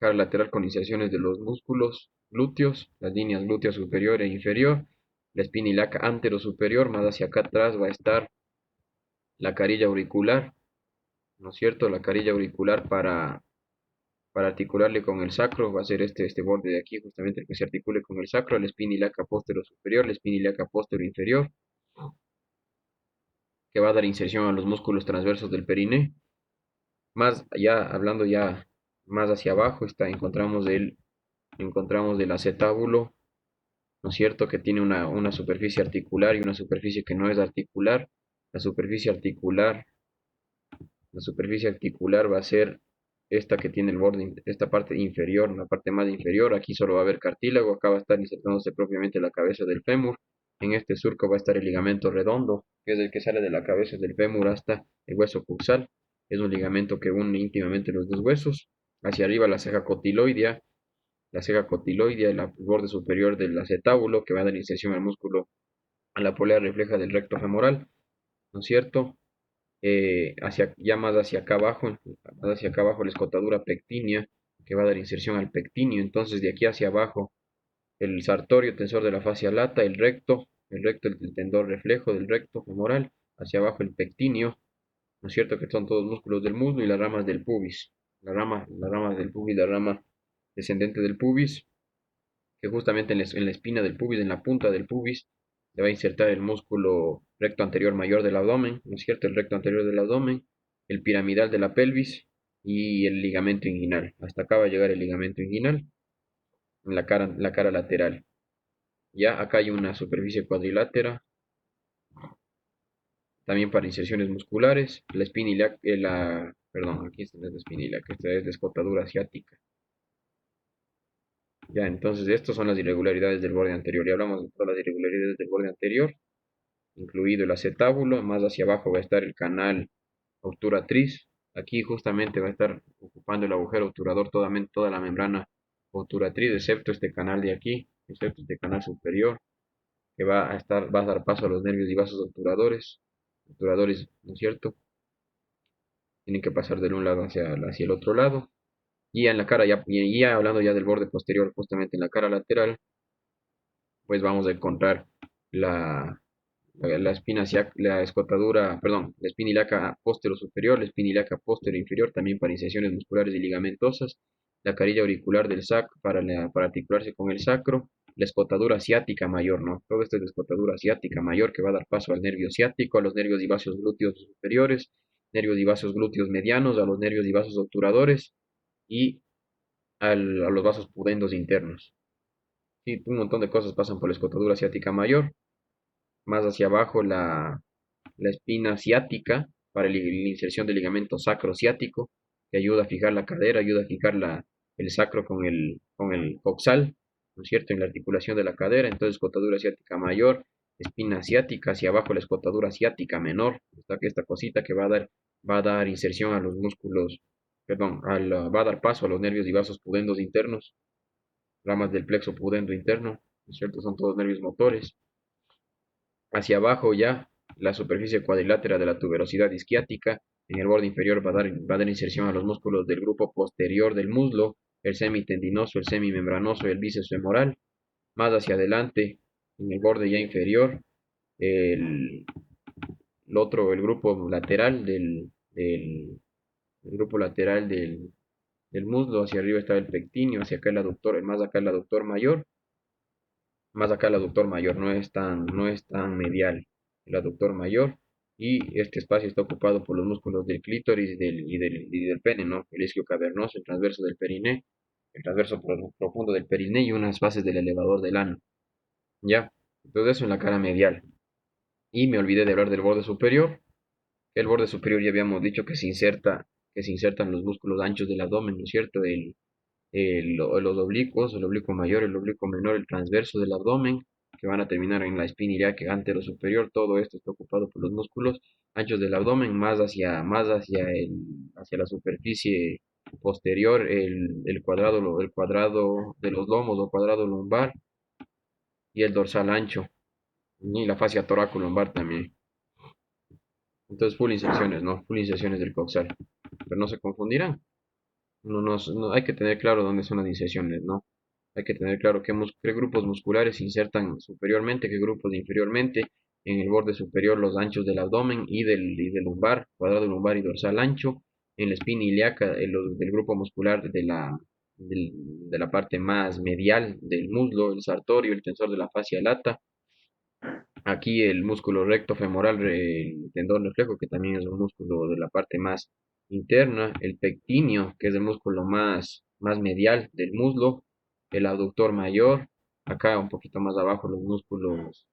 Cara lateral con inserciones de los músculos glúteos, las líneas glútea superior e inferior, la espina ilíaca anterosuperior, más hacia acá atrás va a estar la carilla auricular, ¿no es cierto? La carilla auricular para articularle con el sacro va a ser este borde de aquí, justamente el que se articule con el sacro, la espina ilíaca posterior superior, la espina ilíaca posterior inferior, que va a dar inserción a los músculos transversos del periné. Más allá, hablando ya más hacia abajo, encontramos el acetábulo, ¿no es cierto? Que tiene una superficie articular y una superficie que no es articular. La superficie articular, la superficie articular va a ser esta que tiene el borde, esta parte inferior, la parte más inferior. Aquí solo va a haber cartílago, acá va a estar insertándose propiamente la cabeza del fémur. En este surco va a estar el ligamento redondo, que es el que sale de la cabeza del fémur hasta el hueso coxal. Es un ligamento que une íntimamente los dos huesos. Hacia arriba la ceja cotiloidea, el borde superior del acetábulo, que va a dar inserción al músculo, a la polea refleja del recto femoral, ¿no es cierto? Ya más hacia acá abajo la escotadura pectínea, que va a dar inserción al pectíneo. Entonces, de aquí hacia abajo, el sartorio, tensor de la fascia lata, el tendón reflejo del recto femoral, hacia abajo el pectíneo, ¿no es cierto? Que son todos músculos del muslo y las ramas del pubis. La rama del pubis, la rama descendente del pubis, que justamente en la espina del pubis, en la punta del pubis, se va a insertar el músculo recto anterior mayor del abdomen, ¿no es cierto? El recto anterior del abdomen, el piramidal de la pelvis y el ligamento inguinal. Hasta acá va a llegar el ligamento inguinal en la cara lateral. Ya acá hay una superficie cuadrilátera, también para inserciones musculares. La espina ilíaca, perdón, aquí está la espina ilíaca, esta es la escotadura asiática. Ya, entonces estas son las irregularidades del borde anterior. Ya hablamos de todas las irregularidades del borde anterior, incluido el acetábulo. Más hacia abajo va a estar el canal obturatriz. Aquí justamente va a estar ocupando el agujero obturador toda la membrana obturatriz, excepto este canal de aquí, excepto este canal superior, que va a dar paso a los nervios y vasos obturadores, ¿no es cierto? Tienen que pasar de un lado hacia el otro lado. Y en la cara, ya hablando ya del borde posterior, justamente en la cara lateral, pues vamos a encontrar la, la espina la escotadura, perdón, la espina ilíaca posterior superior, la espina ilíaca posterior inferior, también para inserciones musculares y ligamentosas, la carilla auricular del sacro para articularse con el sacro, la escotadura ciática mayor, ¿no? Todo esto es la escotadura ciática mayor que va a dar paso al nervio ciático, a los nervios y vasos glúteos superiores, nervios y vasos glúteos medianos, a los nervios y vasos obturadores y a los vasos pudendos internos. Sí, un montón de cosas pasan por la escotadura ciática mayor. Más hacia abajo la espina ciática para la inserción del ligamento sacrociático, que ayuda a fijar la cadera, ayuda a fijar el sacro con el coxal, ¿no es cierto?, en la articulación de la cadera. Entonces, escotadura ciática mayor, espina ciática, hacia abajo la escotadura ciática menor, está que esta cosita que va a dar inserción a los músculos, perdón, va a dar paso a los nervios y vasos pudendos internos, ramas del plexo pudendo interno, ¿no es cierto? Son todos nervios motores. Hacia abajo ya la superficie cuadrilátera de la tuberosidad isquiática. En el borde inferior va a dar inserción a los músculos del grupo posterior del muslo, el semitendinoso, el semimembranoso y el bíceps femoral. Más hacia adelante, en el borde ya inferior, el, el grupo lateral el grupo lateral del muslo. Hacia arriba está el pectíneo, hacia acá el aductor, más acá el aductor mayor. Más acá el aductor mayor no es tan medial el aductor mayor, y este espacio está ocupado por los músculos del clítoris y del pene, ¿no? El isquio cavernoso, el transverso del periné, el transverso profundo del periné y unas bases del elevador del ano. Ya, todo eso en la cara medial. Y me olvidé de hablar del borde superior. El borde superior ya habíamos dicho que se insertan los músculos anchos del abdomen, ¿no es cierto? Los oblicuos, el oblicuo mayor, el oblicuo menor, el transverso del abdomen, que van a terminar en la espina ilíaca antero superior. Todo esto está ocupado por los músculos anchos del abdomen, hacia la superficie posterior, el cuadrado de los lomos o cuadrado lumbar y el dorsal ancho, y la fascia torácico-lumbar también. Entonces, full inserciones, ¿no? Full inserciones del coxal. Pero no se confundirán. Hay que tener claro dónde son las inserciones, ¿no? Hay que tener claro qué grupos musculares se insertan superiormente, qué grupos inferiormente, en el borde superior los anchos del abdomen y del lumbar, cuadrado lumbar y dorsal ancho, en la espina ilíaca del grupo muscular del- de la parte más medial del muslo, el sartorio, el tensor de la fascia lata, aquí el músculo recto femoral, el tendón reflejo, que también es un músculo de la parte más interna, el pectíneo, que es el músculo más medial del muslo, el abductor mayor, acá un poquito más abajo los músculos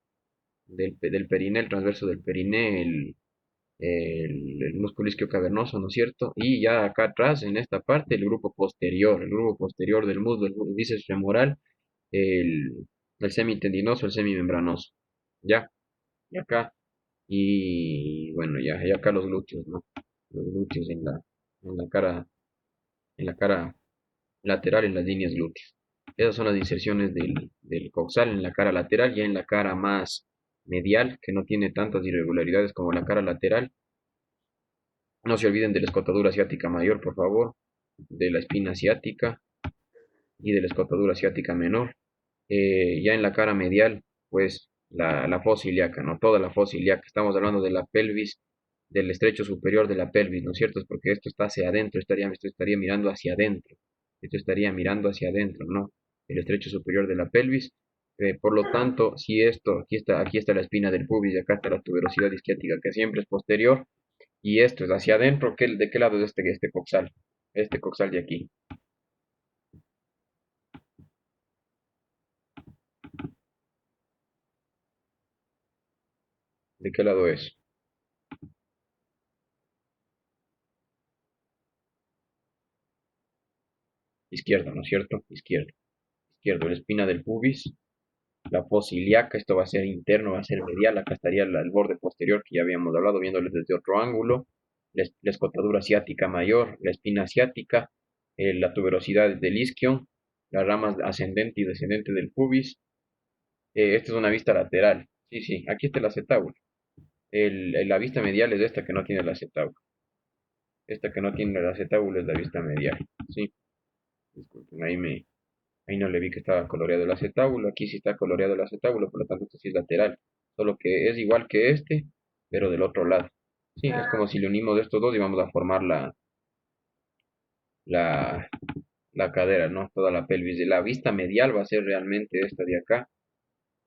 del periné, el transverso del periné, el músculo isquiocavernoso, ¿no es cierto? Y ya acá atrás, en esta parte, el grupo posterior del muslo, el bíceps femoral, el, el semitendinoso, el semimembranoso. ¿Ya? Y acá, y bueno, y acá los glúteos, ¿no? Los glúteos en la cara, en la cara lateral, en las líneas glúteas. Esas son las inserciones del coxal en la cara lateral, ya en la cara más medial, que no tiene tantas irregularidades como la cara lateral. No se olviden de la escotadura asiática mayor, por favor, de la espina asiática y de la escotadura asiática menor. Ya en la cara medial, pues la fosa ilíaca, no toda la fosa ilíaca. Estamos hablando de la pelvis, del estrecho superior de la pelvis, ¿no es cierto? Es porque esto está hacia adentro, esto estaría mirando hacia adentro. Esto estaría mirando hacia adentro, ¿no? El estrecho superior de la pelvis. Por lo tanto, si esto, aquí está la espina del pubis y acá está la tuberosidad isquiática, que siempre es posterior, y esto es hacia adentro, ¿de qué lado es este coxal? Este coxal de aquí. ¿De qué lado es? Izquierdo, ¿no es cierto? Izquierdo. Izquierdo, la espina del pubis, la fosa ilíaca, esto va a ser interno, va a ser medial, acá estaría el borde posterior que ya habíamos hablado, viéndole desde otro ángulo, la escotadura asiática mayor, la espina asiática, la tuberosidad del isquion, las ramas ascendente y descendente del pubis. Esta es una vista lateral. Sí, sí, aquí está el acetábulo. La vista medial es esta que no tiene el acetábulo. Esta que no tiene el acetábulo es la vista medial. Sí, disculpen, ahí no le vi que estaba coloreado el acetábulo. Aquí sí está coloreado el acetábulo, por lo tanto este sí es lateral. Solo que es igual que este, pero del otro lado. Sí, es como si le unimos estos dos y vamos a formar la, la cadera, ¿no? Toda la pelvis. De la vista medial va a ser realmente esta de acá.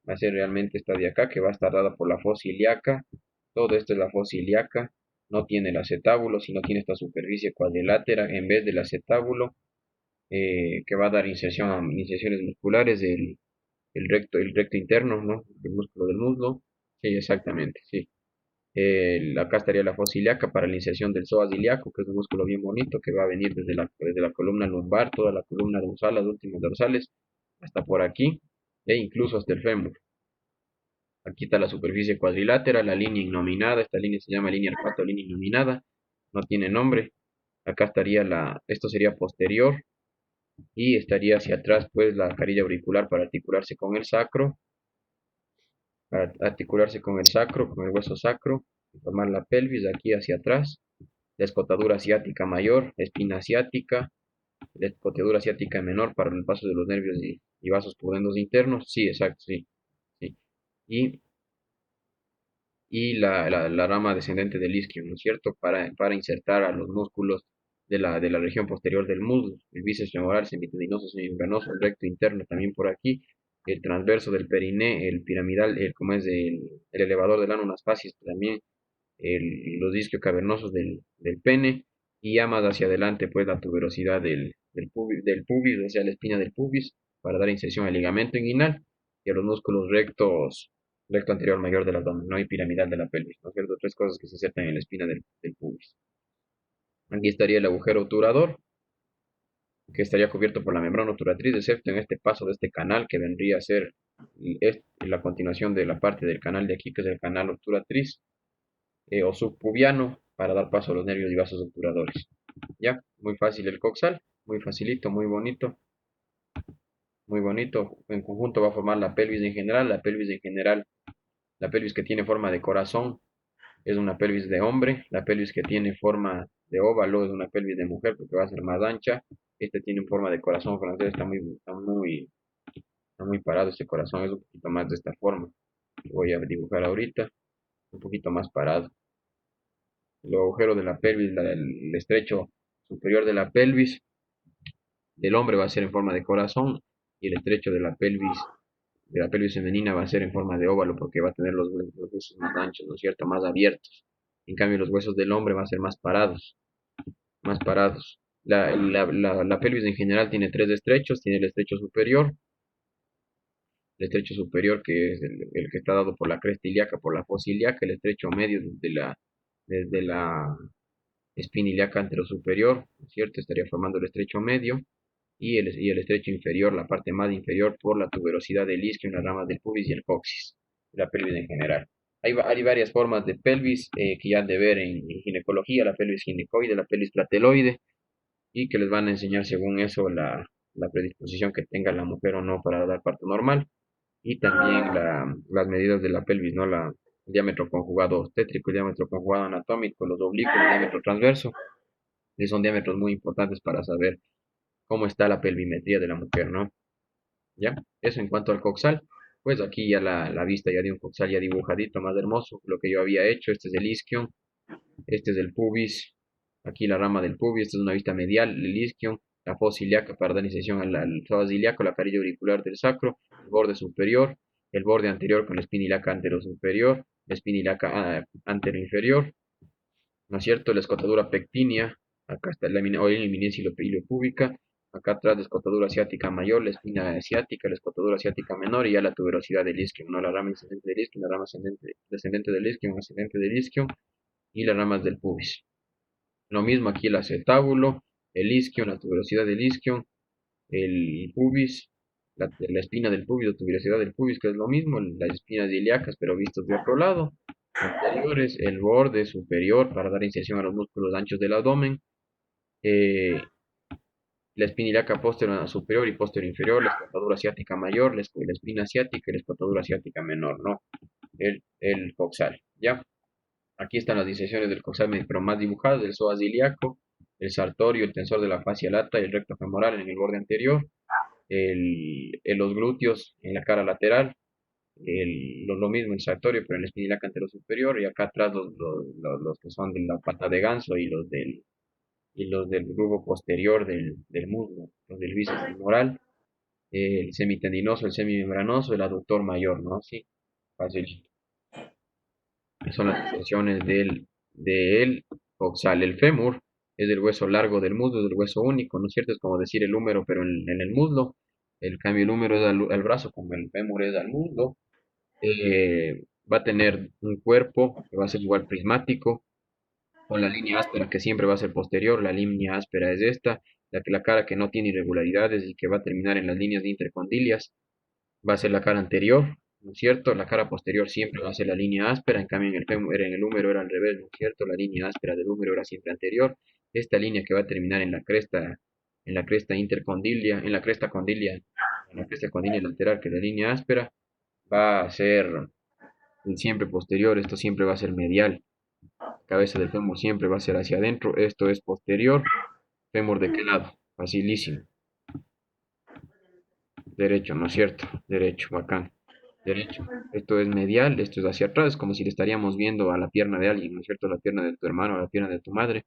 Va a ser realmente esta de acá, que va a estar dada por la fosa ilíaca. Todo esto es la fosa ilíaca. No tiene el acetábulo, sino tiene esta superficie cuadrilátera en vez del acetábulo, que va a dar inserciones musculares el recto interno, ¿no? El músculo del muslo. Sí, exactamente, sí. Acá estaría la fosa ilíaca para la inserción del psoas ilíaco, que es un músculo bien bonito que va a venir desde la columna lumbar, toda la columna dorsal, las últimas dorsales, hasta por aquí, e incluso hasta el fémur. Aquí está la superficie cuadrilátera, la línea innominada, esta línea se llama línea arpato, línea innominada, no tiene nombre. Acá estaría esto sería posterior, y estaría hacia atrás pues la carilla auricular para articularse con el sacro, con el hueso sacro, y formar la pelvis de aquí hacia atrás, la escotadura asiática mayor, espina asiática, la escotadura asiática menor para el paso de los nervios y vasos pudendos internos, sí, exacto, sí, sí. Y, y la rama descendente del isquio, ¿no es cierto? Para insertar a los músculos de la región posterior del muslo, el bíceps femoral, semitendinoso, semimembranoso, el recto interno también por aquí, el transverso del periné, el piramidal, como es el elevador del ano, unas fascias también, los discos cavernosos del pene, y ya más hacia adelante pues la tuberosidad del pubis, o sea la espina del pubis, para dar inserción al ligamento inguinal y a los músculos recto anterior mayor del abdomen, no y piramidal de la pelvis, ¿no es cierto? Tres cosas que se insertan en la espina del pubis. Aquí estaría el agujero obturador, que estaría cubierto por la membrana obturatriz del septo en este paso de este canal, que vendría a ser la continuación de la parte del canal de aquí, que es el canal obturatriz, o subpubiano, para dar paso a los nervios y vasos obturadores. Ya, muy fácil el coxal, muy facilito, muy bonito, muy bonito. En conjunto va a formar la pelvis en general, la pelvis que tiene forma de corazón, es una pelvis de hombre. La pelvis que tiene forma de óvalo es una pelvis de mujer porque va a ser más ancha. Este tiene forma de corazón francés, está muy parado este corazón, es un poquito más de esta forma. Lo voy a dibujar ahorita, un poquito más parado. El agujero de la pelvis, el estrecho superior del hombre va a ser en forma de corazón y el estrecho de la pelvis femenina va a ser en forma de óvalo porque va a tener los huesos más anchos, ¿no es cierto? Más abiertos. En cambio, los huesos del hombre van a ser más parados, más parados. La pelvis en general tiene tres estrechos, tiene el estrecho superior que es el que está dado por la cresta ilíaca, por la fosa ilíaca, el estrecho medio desde la espina ilíaca anterosuperior, ¿no es cierto? Estaría formando el estrecho medio y el estrecho inferior, la parte más inferior por la tuberosidad del isquio en las ramas del pubis y el coxis, la pelvis en general. Hay varias formas de pelvis que ya han de ver en ginecología, la pelvis ginecoide, la pelvis plateloide, y que les van a enseñar según eso la predisposición que tenga la mujer o no para dar parto normal, y también las medidas de la pelvis, ¿no? El diámetro conjugado obstétrico, el diámetro conjugado anatómico, los oblicuos, el diámetro transverso, que son diámetros muy importantes para saber cómo está la pelvimetría de la mujer, ¿no? ¿Ya? Eso en cuanto al coxal. Pues aquí ya la vista ya de un coxal ya dibujadito, más hermoso, lo que yo había hecho. Este es el isquion, este es el pubis, aquí la rama del pubis, esta es una vista medial, el isquion, la fosa ilíaca para dar iniciación al psoas ilíaco, la carilla auricular del sacro, el borde superior, el borde anterior con la espina ilíaca anterosuperior, la espina ilíaca anteroinferior, ¿no es cierto? La escotadura pectínea, acá está la eminencia ilio-púbica, acá atrás la escotadura asiática mayor, la espina asiática, la escotadura asiática menor y ya la tuberosidad del isquion, ¿no? La rama ascendente del isquion, la rama descendente del isquion, ascendente del isquion y las ramas del pubis. Lo mismo aquí el acetábulo, el isquion, la tuberosidad del isquion, el pubis, la espina del pubis, la tuberosidad del pubis, que es lo mismo, las espinas ilíacas, pero vistos de otro lado. Anteriores, el borde superior para dar inserción a los músculos anchos del abdomen, eh, la espina ilíaca posterior superior y posterior inferior, la escotadura asiática mayor, la espina asiática y la escotadura asiática menor, ¿no? El coxal, ¿ya? Aquí están las disecciones del coxal, pero más dibujadas, el psoas ilíaco, el sartorio, el tensor de la fascia lata, el recto femoral en el borde anterior, los glúteos en la cara lateral, lo mismo el sartorio, pero en la espina ilíaca anterosuperior, y acá atrás los que son de la pata de ganso y los del grupo posterior del muslo, los del bíceps femoral, el semitendinoso, el semimembranoso, el aductor mayor, ¿no? Sí, fácil. Son las extensiones del coxal. El fémur es el hueso largo del muslo, es el hueso único, ¿no es cierto? Es como decir el húmero, pero en el muslo. El cambio, el húmero es al brazo, como el fémur es al muslo. Va a tener un cuerpo que va a ser igual prismático, con la línea áspera que siempre va a ser posterior. La línea áspera es esta, la cara que no tiene irregularidades y que va a terminar en las líneas de intercondilias va a ser la cara anterior, ¿no es cierto? La cara posterior siempre va a ser la línea áspera, en cambio en el húmero era al revés, ¿no es cierto? La línea áspera del húmero era siempre anterior. Esta línea que va a terminar en la cresta intercondilia, en la cresta condilia lateral, que es la línea áspera, va a ser siempre posterior, esto siempre va a ser medial. La cabeza del fémur siempre va a ser hacia adentro, esto es posterior. ¿Fémur de qué lado? Facilísimo. Derecho, ¿no es cierto? Derecho, bacán. Derecho. Esto es medial, esto es hacia atrás, como si le estaríamos viendo a la pierna de alguien, ¿no es cierto? La pierna de tu hermano, la pierna de tu madre.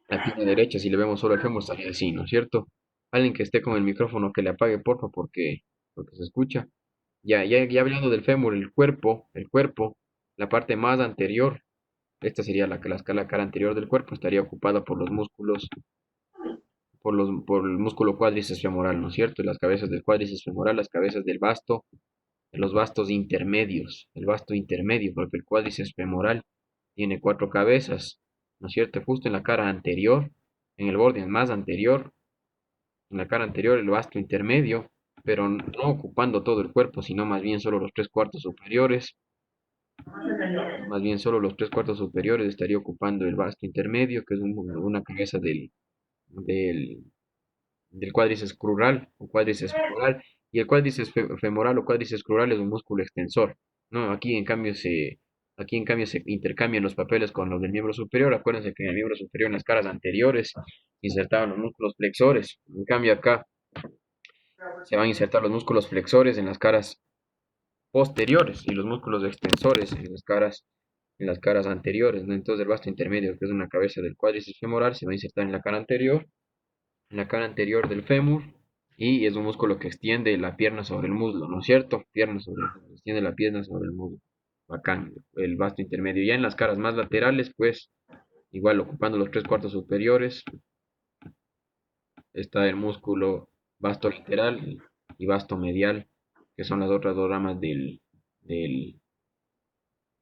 La pierna derecha, si le vemos solo el fémur, estaría así, ¿no es cierto? Alguien que esté con el micrófono que le apague, porfa, porque se escucha. Ya hablando del fémur, el cuerpo, la parte más anterior, esta sería la cara anterior del cuerpo, estaría ocupada por los músculos por el músculo cuádriceps femoral, ¿no es cierto? Las cabezas del cuádriceps femoral, las cabezas del vasto, los bastos intermedios, el vasto intermedio, porque el cuádriceps femoral tiene cuatro cabezas, ¿no es cierto? Justo en la cara anterior, en el borde más anterior, en la cara anterior el vasto intermedio, pero no ocupando todo el cuerpo, sino más bien solo los tres cuartos superiores, más bien solo los tres cuartos superiores estaría ocupando el vasto intermedio, que es una cabeza del, del cuádriceps crural o cuádriceps femoral. Y el cuádriceps femoral o cuádriceps crural es un músculo extensor, ¿no? Aquí en cambio Aquí en cambio se intercambian los papeles con los del miembro superior. Acuérdense que en el miembro superior en las caras anteriores insertaban los músculos flexores. En cambio acá se van a insertar los músculos flexores en las caras posteriores y los músculos extensores en las caras anteriores, ¿no? Entonces el vasto intermedio, que es una cabeza del cuádriceps femoral, se va a insertar en la cara anterior del fémur, y es un músculo que extiende la pierna sobre el muslo, ¿no es cierto? Extiende la pierna sobre el muslo. Bacán, el vasto intermedio. Ya en las caras más laterales, pues, igual ocupando los tres cuartos superiores, está el músculo vasto lateral y vasto medial, que son las otras dos ramas del, del,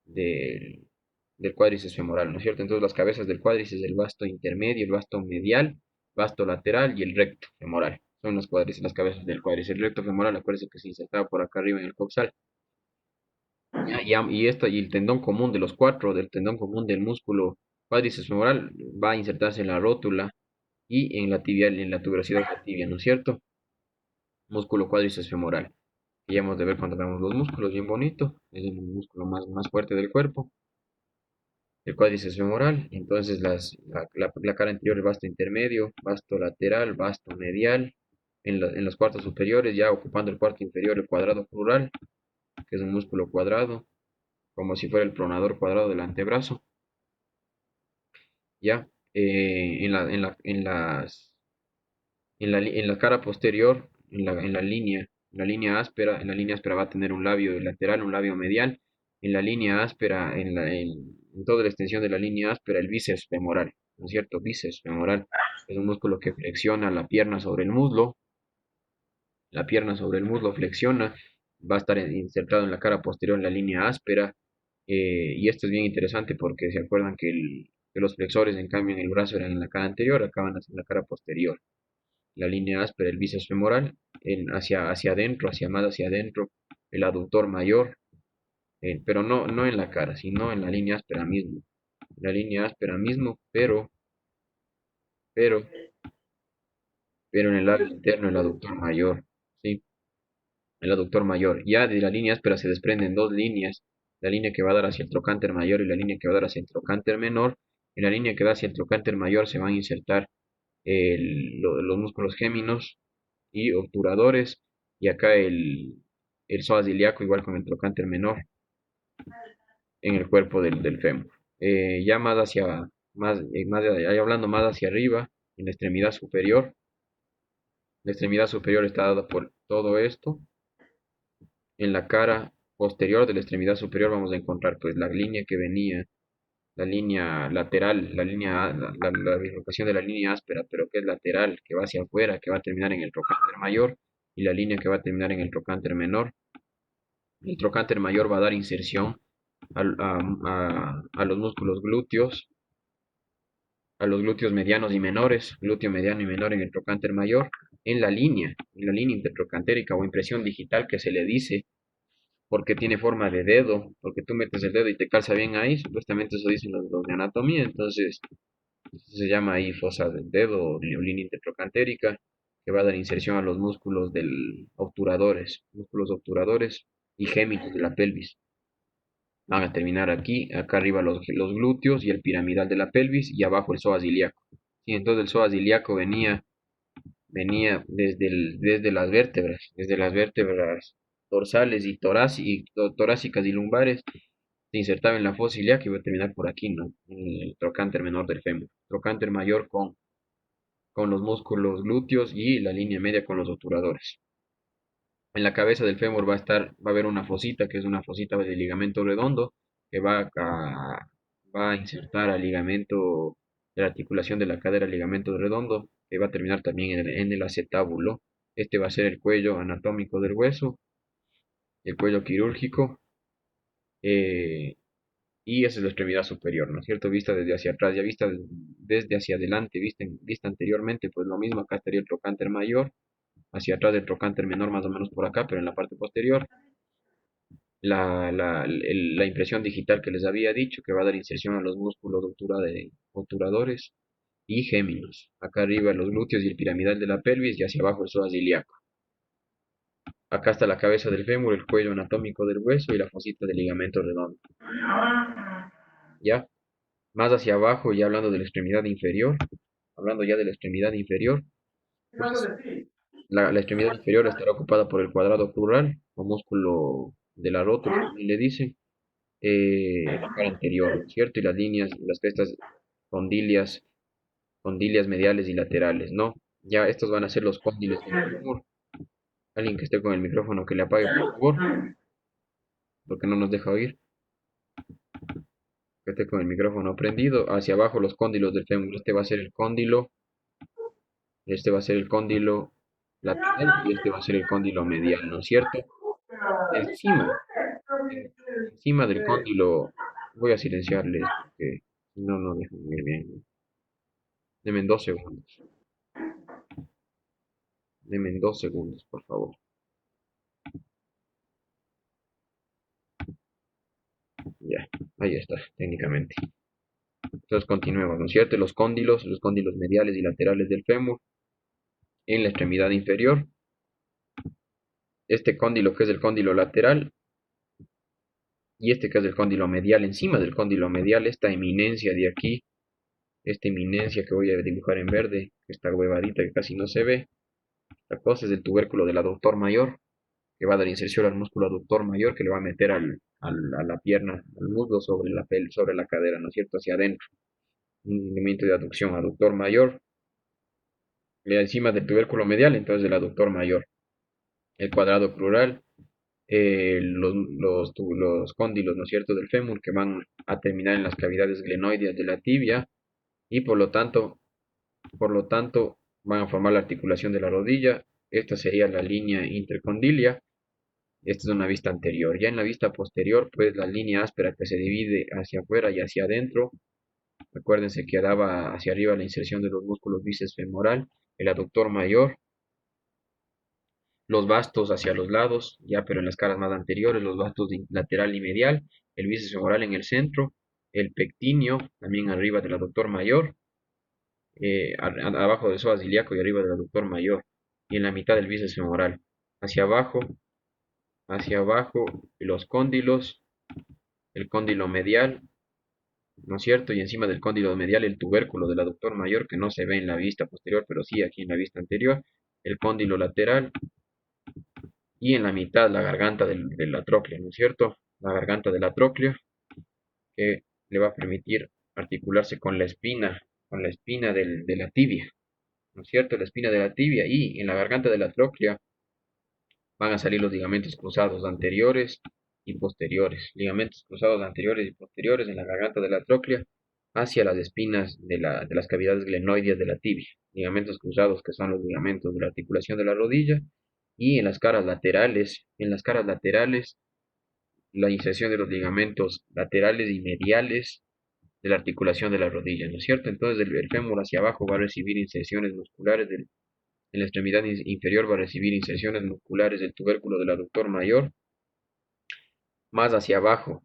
del cuádriceps femoral, ¿no es cierto? Entonces las cabezas del cuádriceps, el vasto intermedio, el vasto medial, vasto lateral y el recto femoral. Son los cuádriceps, las cabezas del cuádriceps. El recto femoral, acuérdense que se insertaba por acá arriba en el coxal. Y el tendón común de los cuatro, del tendón común del músculo cuádriceps femoral, va a insertarse en la rótula y en la tibial, en la tuberosidad de la tibia, ¿no es cierto? Músculo cuádriceps femoral. Que ya hemos de ver cuando veamos los músculos, bien bonito. Es el músculo más fuerte del cuerpo. El cuádriceps femoral. Entonces la cara anterior, el vasto intermedio, vasto lateral, vasto medial. En los cuartos superiores, ya ocupando el cuarto inferior, el cuadrado crural, que es un músculo cuadrado, como si fuera el pronador cuadrado del antebrazo. Ya, en la cara posterior, en la línea áspera, en la línea áspera va a tener un labio lateral, un labio medial. En la línea áspera, en toda la extensión de la línea áspera, el bíceps femoral, ¿no es cierto? Bíceps femoral es un músculo que flexiona la pierna sobre el muslo. La pierna sobre el muslo flexiona, va a estar insertado en la cara posterior en la línea áspera. Y esto es bien interesante porque se acuerdan que los flexores, en cambio, en el brazo eran en la cara anterior, acaban en la cara posterior. La línea áspera, el bíceps femoral, hacia adentro, más hacia adentro, el aductor mayor, pero no en la cara, sino en la línea áspera mismo. La línea áspera mismo, pero, pero en el lado interno, el aductor mayor, ¿sí? El aductor mayor. Ya de la línea áspera se desprenden dos líneas, la línea que va a dar hacia el trocánter mayor y la línea que va a dar hacia el trocánter menor. En la línea que da hacia el trocánter mayor se van a insertar los músculos géminos y obturadores, y acá el psoas ilíaco igual con el trocánter menor en el cuerpo del fémur. Ya más hacia, ahí hablando más hacia arriba, en la extremidad superior está dada por todo esto. En la cara posterior de la extremidad superior vamos a encontrar pues la línea que venía, la línea lateral, la bifurcación de la línea áspera, pero que es lateral, que va hacia afuera, que va a terminar en el trocánter mayor, y la línea que va a terminar en el trocánter menor. El trocánter mayor va a dar inserción a los músculos glúteos, a los glúteos medianos y menores, glúteo mediano y menor en el trocánter mayor, en la línea intertrocantérica o impresión digital que se le dice, porque tiene forma de dedo, porque tú metes el dedo y te calza bien ahí, supuestamente eso dicen los de anatomía. Entonces se llama ahí fosa del dedo o línea intertrocantérica, que va a dar inserción a los músculos obturadores y géminis de la pelvis. Van a terminar aquí, acá arriba los glúteos y el piramidal de la pelvis, y abajo el psoas ilíaco. Sí, entonces el psoas ilíaco venía desde las vértebras dorsales y torácicas y lumbares, se insertaba en la fosa ilíaca y iba a terminar por aquí, ¿no? En el trocánter menor del fémur. Trocánter mayor con los músculos glúteos y la línea media con los obturadores. En la cabeza del fémur va a haber una fosita, que es una fosita de ligamento redondo, que va a insertar al ligamento de la articulación de la cadera, ligamento redondo, que va a terminar también en el acetábulo. Este va a ser el cuello anatómico del hueso, el cuello quirúrgico, eh, y esa es la extremidad superior, ¿no es cierto? Vista desde hacia atrás, ya vista desde hacia adelante, vista anteriormente, pues lo mismo, acá estaría el trocánter mayor, hacia atrás del trocánter menor, más o menos por acá, pero en la parte posterior. La impresión digital que les había dicho, que va a dar inserción a los músculos obturadores y géminis. Acá arriba los glúteos y el piramidal de la pelvis, y hacia abajo el psoas ilíaco. Acá está la cabeza del fémur, el cuello anatómico del hueso y la fosita del ligamento redondo. ¿Ya? Más hacia abajo, ya hablando de la extremidad inferior, hablando ya de la extremidad inferior, pues la extremidad inferior estará ocupada por el cuadrado crural o músculo de la rótula, también le dicen, la cara anterior, ¿no es cierto? Y las líneas, las crestas condilias, condilias mediales y laterales, ¿no? Ya estos van a ser los cóndilos del fémur. Alguien que esté con el micrófono que le apague, por favor, porque no nos deja oír. Que esté con el micrófono prendido. Hacia abajo los cóndilos del fémur. Este va a ser el cóndilo, este va a ser el cóndilo lateral y este va a ser el cóndilo medial, ¿no es cierto? Encima, encima del cóndilo, voy a silenciarles porque si no, no dejan oír bien. Denme 2 segundos. Denme 2 segundos, por favor. Ya, ahí está, técnicamente. Entonces continuemos, ¿no es cierto? Los cóndilos mediales y laterales del fémur en la extremidad inferior. Este cóndilo que es el cóndilo lateral y este que es el cóndilo medial. Encima del cóndilo medial, esta eminencia de aquí, esta eminencia que voy a dibujar en verde, esta huevadita que casi no se ve, esta cosa es el tubérculo del aductor mayor, que va a dar inserción al músculo aductor mayor, que le va a meter a la pierna, al muslo sobre sobre la cadera, ¿no es cierto? Hacia adentro. Un movimiento de aducción, aductor mayor, encima del tubérculo medial, entonces el aductor mayor. El cuadrado plural, los cóndilos, ¿no es cierto?, del fémur que van a terminar en las cavidades glenoideas de la tibia y por lo tanto van a formar la articulación de la rodilla. Esta sería la línea intercondilia. Esta es una vista anterior. Ya en la vista posterior, pues la línea áspera que se divide hacia afuera y hacia adentro. Acuérdense que daba hacia arriba la inserción de los músculos bíceps femoral, el aductor mayor, los bastos hacia los lados, ya pero en las caras más anteriores, los bastos lateral y medial, el bíceps femoral en el centro, el pectíneo también arriba del aductor mayor, abajo del psoas ilíaco y arriba del aductor mayor, y en la mitad del bíceps femoral. Hacia abajo los cóndilos, el cóndilo medial, ¿no es cierto? Y encima del cóndilo medial el tubérculo del aductor mayor, que no se ve en la vista posterior, pero sí aquí en la vista anterior, el cóndilo lateral, y en la mitad la garganta de la tróclea, ¿no es cierto? La garganta de la tróclea que le va a permitir articularse con la espina de la tibia, ¿no es cierto? La espina de la tibia y en la garganta de la tróclea van a salir los ligamentos cruzados anteriores y posteriores, ligamentos cruzados anteriores y posteriores en la garganta de la tróclea hacia las espinas de las cavidades glenoideas de la tibia, ligamentos cruzados que son los ligamentos de la articulación de la rodilla y en las caras laterales, la inserción de los ligamentos laterales y mediales de la articulación de la rodilla, ¿no es cierto? Entonces el fémur hacia abajo va a recibir inserciones musculares en la extremidad inferior va a recibir inserciones musculares del tubérculo del aductor mayor, más hacia abajo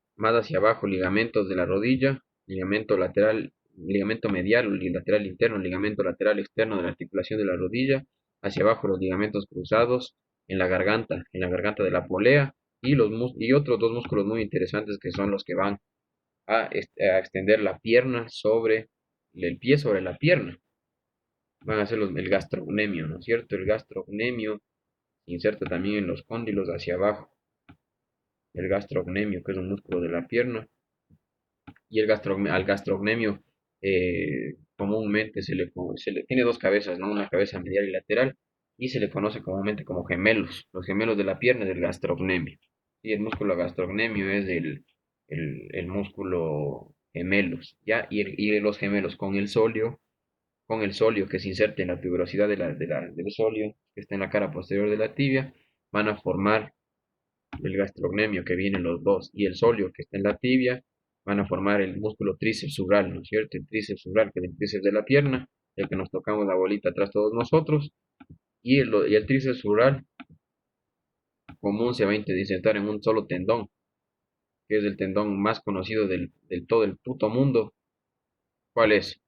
ligamentos de la rodilla, ligamento lateral, ligamento medial o lateral interno, ligamento lateral externo de la articulación de la rodilla, hacia abajo los ligamentos cruzados en la garganta de la polea y otros dos músculos muy interesantes que son los que van a extender la pierna sobre el pie sobre la pierna. Van a ser el gastrocnemio, ¿no es cierto? El gastrocnemio inserta también en los cóndilos hacia abajo. El gastrocnemio, que es un músculo de la pierna, y al gastrocnemio comúnmente tiene dos cabezas, ¿no? Una cabeza medial y lateral, y se le conoce comúnmente como gemelos. Los gemelos de la pierna es el gastrocnemio. Y el músculo gastrocnemio es el músculo gemelos, ¿ya? Y los gemelos con el sóleo que se inserta en la tuberosidad del sóleo, que está en la cara posterior de la tibia, van a formar el gastrocnemio que vienen los dos y el sóleo que está en la tibia van a formar el músculo tríceps subral, ¿no es cierto? El tríceps subral, que es el tríceps de la pierna, el que nos tocamos la bolita atrás todos nosotros, y el tríceps subral común se va a insertar en un solo tendón, que es el tendón más conocido del todo el puto mundo. ¿Cuál es?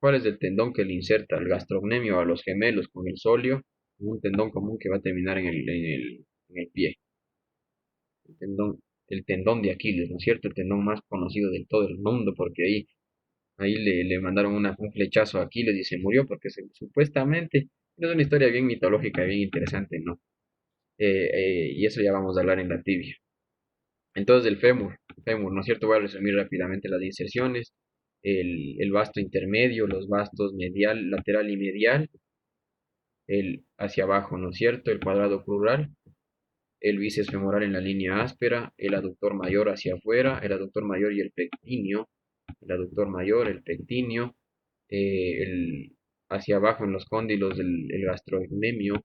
¿Cuál es el tendón que le inserta el gastrocnemio a los gemelos con el sóleo? Un tendón común que va a terminar en el pie. El tendón de Aquiles, ¿no es cierto? El tendón más conocido de todo el mundo, porque ahí le mandaron un flechazo a Aquiles y se murió porque supuestamente es una historia bien mitológica, bien interesante, ¿no? Y eso ya vamos a hablar en la tibia. Entonces el fémur, ¿no es cierto? Voy a resumir rápidamente las inserciones, el vasto intermedio, los vastos medial, lateral y medial, el hacia abajo, ¿no es cierto? El cuadrado crural, el bíceps femoral en la línea áspera, el aductor mayor hacia afuera, el aductor mayor y el aductor mayor, el pectíneo, hacia abajo en los cóndilos el gastrocnemio,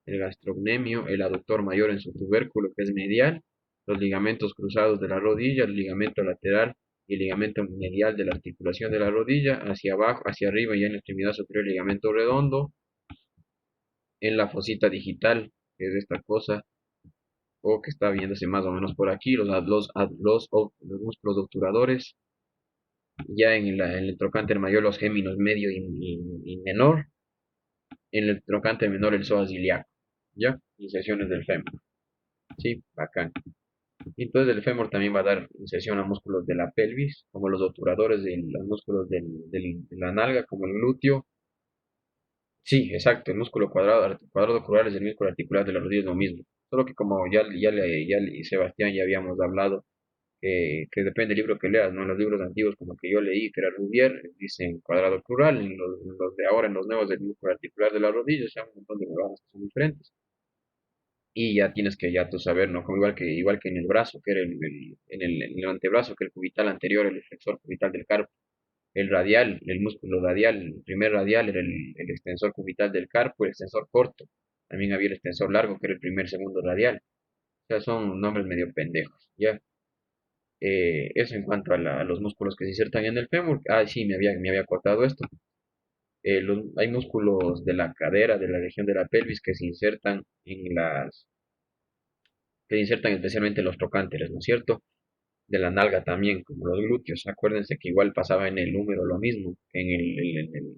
el aductor mayor en su tubérculo que es medial, los ligamentos cruzados de la rodilla, el ligamento lateral y el ligamento medial de la articulación de la rodilla, hacia abajo, hacia arriba y en la extremidad superior el ligamento redondo, en la fosita digital, que es esta cosa, o que está viéndose más o menos por aquí, los músculos obturadores, ya en el trocánter mayor los géminos medio y menor, en el trocánter menor el psoas ilíaco, ¿ya? Inserciones del fémur, sí, bacán. Y entonces el fémur también va a dar inserción a músculos de la pelvis, como los obturadores de los músculos de la nalga, como el glúteo. Sí, exacto, el músculo cuadrado crural es el músculo articular de la rodilla, es lo mismo. Solo que como Sebastián ya habíamos hablado, que depende del libro que leas, ¿no? En los libros antiguos, como que yo leí, que era Rubier, dicen cuadrado crural, en los de ahora, en los nuevos, del músculo articular de la rodilla, o sea, un montón de huevadas que son diferentes. Y ya tienes que ya tú saber, ¿no? Como igual que en el brazo, que era en el antebrazo, que el cubital anterior, el flexor cubital del carpo, el radial, el músculo radial, el primer radial era el extensor cubital del carpo, el extensor corto. También había el extensor largo, que era el segundo radial. O sea, son nombres medio pendejos, ¿ya? Eso en cuanto a los músculos que se insertan en el fémur. Ah, sí, me había cortado esto. Hay músculos de la cadera, de la región de la pelvis, que se insertan especialmente en los trocánteres, ¿no es cierto? De la nalga también, como los glúteos. Acuérdense que igual pasaba en el húmero lo mismo, en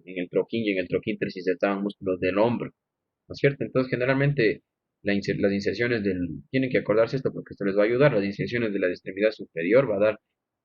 el troquín y en el troquínter se insertaban músculos del hombro, ¿no es cierto? Entonces, generalmente las inserciones tienen que acordarse esto porque esto les va a ayudar, las inserciones de la extremidad superior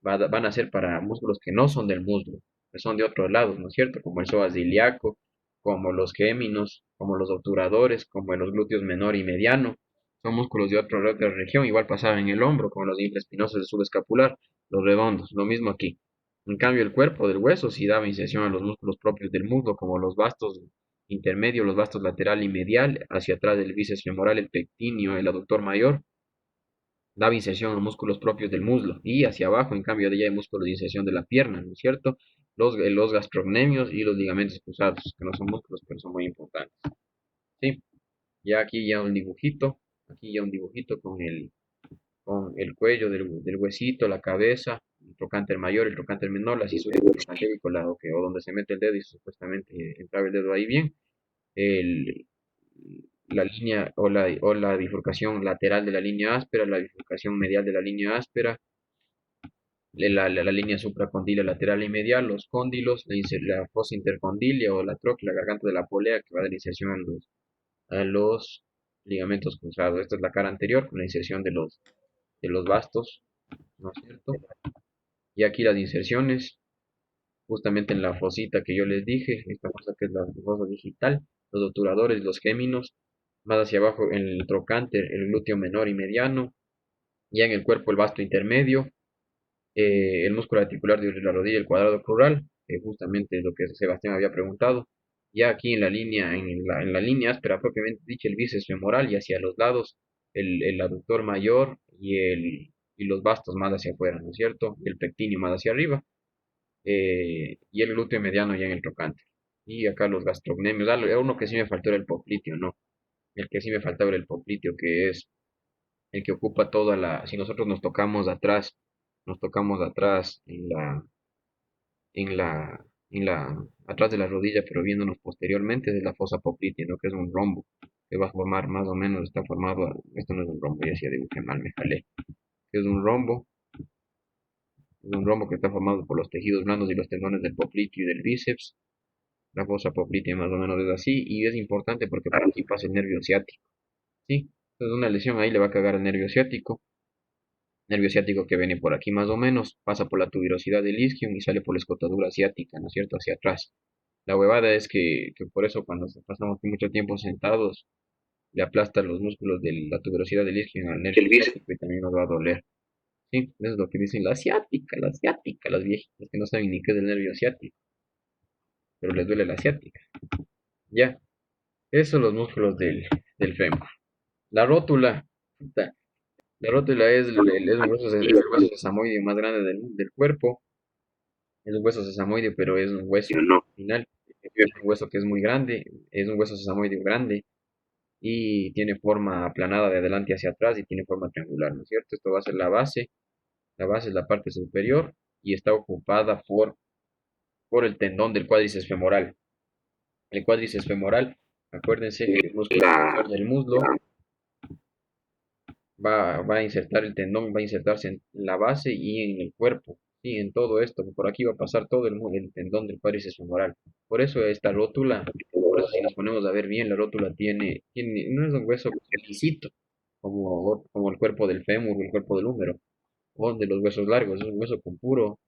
van a ser para músculos que no son del muslo, que son de otros lados, ¿no es cierto? Como el psoas ilíaco, como los géminos, como los obturadores, como en los glúteos menor y mediano. Son músculos de otra región, igual pasaba en el hombro, como los infraespinosos del subescapular, los redondos, lo mismo aquí. En cambio, el cuerpo del hueso sí daba inserción a los músculos propios del muslo, como los vastos intermedio, los vastos lateral y medial, hacia atrás del bíceps femoral, el pectíneo, el aductor mayor, daba inserción a músculos propios del muslo, y hacia abajo, en cambio, de ya hay músculos de inserción de la pierna, ¿no es cierto? Los gastrocnemios y los ligamentos cruzados, que no son músculos, pero son muy importantes. ¿Sí? Ya aquí ya un dibujito, aquí ya un dibujito con el cuello del huesito, la cabeza, el trocánter mayor, el trocánter menor, la cisura trochanterico, o donde se mete el dedo y supuestamente entraba el dedo ahí bien, el, la línea o la bifurcación lateral de la línea áspera, la bifurcación medial de la línea áspera, la línea supracondilia lateral y medial, los cóndilos, la fosa intercondilia o la tróquea, la garganta de la polea que va a dar inserción a los ligamentos cruzados. Esta es la cara anterior con la inserción de los bastos, ¿no es cierto? Y aquí las inserciones, justamente en la fosita que yo les dije, esta fosa que es la fosa digital, los obturadores, los géminos, más hacia abajo en el trocánter, el glúteo menor y mediano, ya en el cuerpo el vasto intermedio, el músculo articular de la rodilla, el cuadrado crural, que justamente es lo que Sebastián había preguntado, ya aquí en la línea áspera propiamente dicha, el bíceps femoral y hacia los lados, el aductor mayor y los bastos más hacia afuera, ¿no es cierto? Y el pectíneo más hacia arriba, y el glúteo mediano ya en el trocánter. Y acá los gastrocnemios, uno que sí me faltó era el popliteo, ¿no? El que sí me faltaba era el popliteo, que es el que ocupa si nosotros nos tocamos atrás atrás de la rodilla, pero viéndonos posteriormente, es la fosa poplitea, ¿no? Que es un rombo, que va a formar más o menos, está formado, esto no es un rombo, ya decía dibujé mal, me jalé, que es un rombo, Es un rombo que está formado por los tejidos blandos y los tendones del popliteo y del bíceps. La fosa poplitea más o menos es así y es importante porque por aquí pasa el nervio ciático. Sí, entonces una lesión ahí le va a cagar el nervio ciático que viene por aquí más o menos, pasa por la tuberosidad del isquion y sale por la escotadura ciática, ¿no es cierto? Hacia atrás. La huevada es que por eso cuando pasamos mucho tiempo sentados, le aplastan los músculos de la tuberosidad del isquion al nervio ciático y también nos va a doler. Sí, eso es lo que dicen la ciática, las viejitas que no saben ni qué es el nervio ciático, pero les duele la ciática. Ya, esos son los músculos del fémur. La rótula, puta, la rótula es un hueso, es el hueso sesamoideo más grande del cuerpo. Es un hueso sesamoideo, pero es un hueso final. Es un hueso que es muy grande, es un hueso sesamoideo grande y tiene forma aplanada de adelante hacia atrás y tiene forma triangular, ¿no es cierto? Esto va a ser la base. La base es la parte superior y está ocupada por el tendón del cuádriceps femoral. El cuádriceps femoral, acuérdense que el músculo extensor del muslo va a insertar el tendón, va a insertarse en la base y en el cuerpo, y en todo esto. Por aquí va a pasar todo el tendón del cuádriceps femoral. Por eso esta rótula, por eso si nos ponemos a ver bien, la rótula no es un hueso lisito, como el cuerpo del fémur o el cuerpo del húmero, o de los huesos largos, es un hueso con puro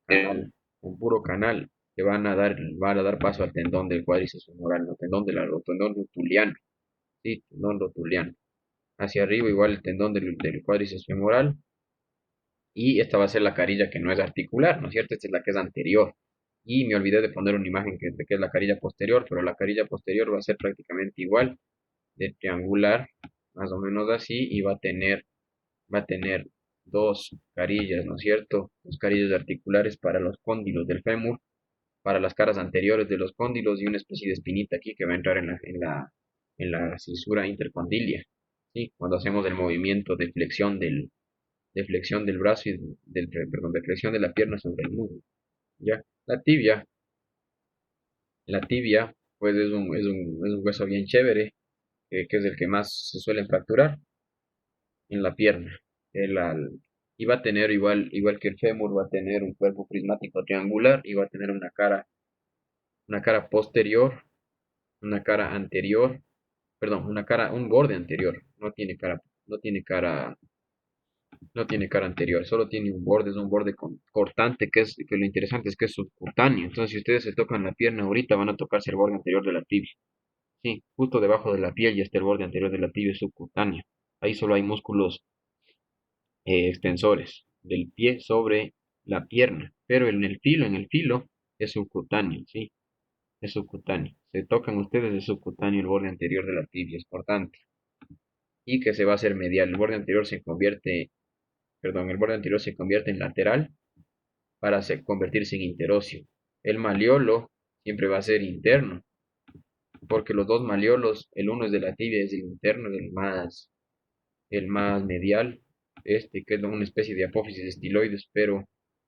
canal, con puro canal, que van a dar paso al tendón del cuádriceps femoral, no tendón tendón rotuliano, sí, tendón rotuliano. Hacia arriba igual el tendón del cuádriceps femoral y esta va a ser la carilla que no es articular, ¿no es cierto? Esta es la que es anterior. Y me olvidé de poner una imagen de que es la carilla posterior, pero la carilla posterior va a ser prácticamente igual, de triangular, más o menos así, y va a tener dos carillas, ¿no es cierto? Dos carillas articulares para los cóndilos del fémur, para las caras anteriores de los cóndilos y una especie de espinita aquí que va a entrar en la cisura intercondilia. ¿Sí? Cuando hacemos el movimiento de flexión del brazo y perdón, de flexión de la pierna sobre el muslo. ¿Ya? La tibia, pues es un hueso bien chévere, que es el que más se suele fracturar en la pierna. Y va a tener igual que el fémur, va a tener un cuerpo prismático triangular y va a tener una cara posterior, una cara anterior, perdón, un borde anterior. No tiene cara anterior, solo tiene un borde, es un borde cortante, que lo interesante es que es subcutáneo. Entonces, si ustedes se tocan la pierna ahorita, van a tocarse el borde anterior de la tibia. Sí, justo debajo de la piel ya está el borde anterior de la tibia subcutáneo. Ahí solo hay músculos extensores del pie sobre la pierna, pero en el filo es subcutáneo, sí, es subcutáneo. Se tocan ustedes, es subcutáneo el borde anterior de la tibia, es cortante. Y que se va a hacer medial. El borde anterior se convierte en lateral para convertirse en interóseo. El maleolo siempre va a ser interno, porque los dos maleolos, el uno es de la tibia, es el interno, es el más medial, que es una especie de apófisis estiloides, pero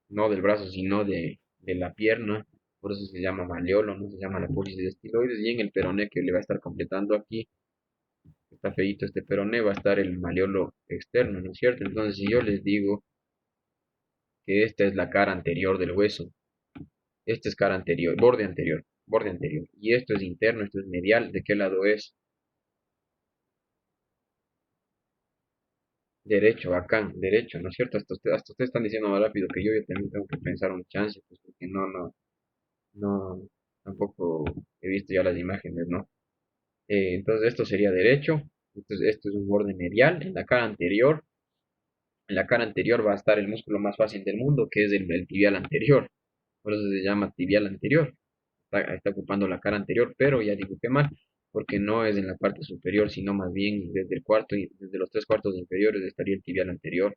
no del brazo, sino de la pierna, por eso se llama maleolo, no se llama la apófisis estiloides, y en el peroné que le va a estar completando aquí, está feito este peroné, va a estar el maleolo externo, ¿no es cierto? Entonces, si yo les digo que esta es la cara anterior del hueso, este es cara anterior, borde anterior. Y esto es interno, esto es medial. ¿De qué lado es? Derecho, bacán, derecho, ¿no es cierto? Hasta ustedes están diciendo más rápido que yo también tengo que pensar un chance, pues porque no, tampoco he visto ya las imágenes, ¿no? Entonces esto sería derecho, entonces esto es un borde medial. En la cara anterior va a estar el músculo más fácil del mundo, que es el tibial anterior. Por eso se llama tibial anterior. Está ocupando la cara anterior, pero ya digo que mal, porque no es en la parte superior, sino más bien desde el cuarto y desde los tres cuartos inferiores estaría el tibial anterior.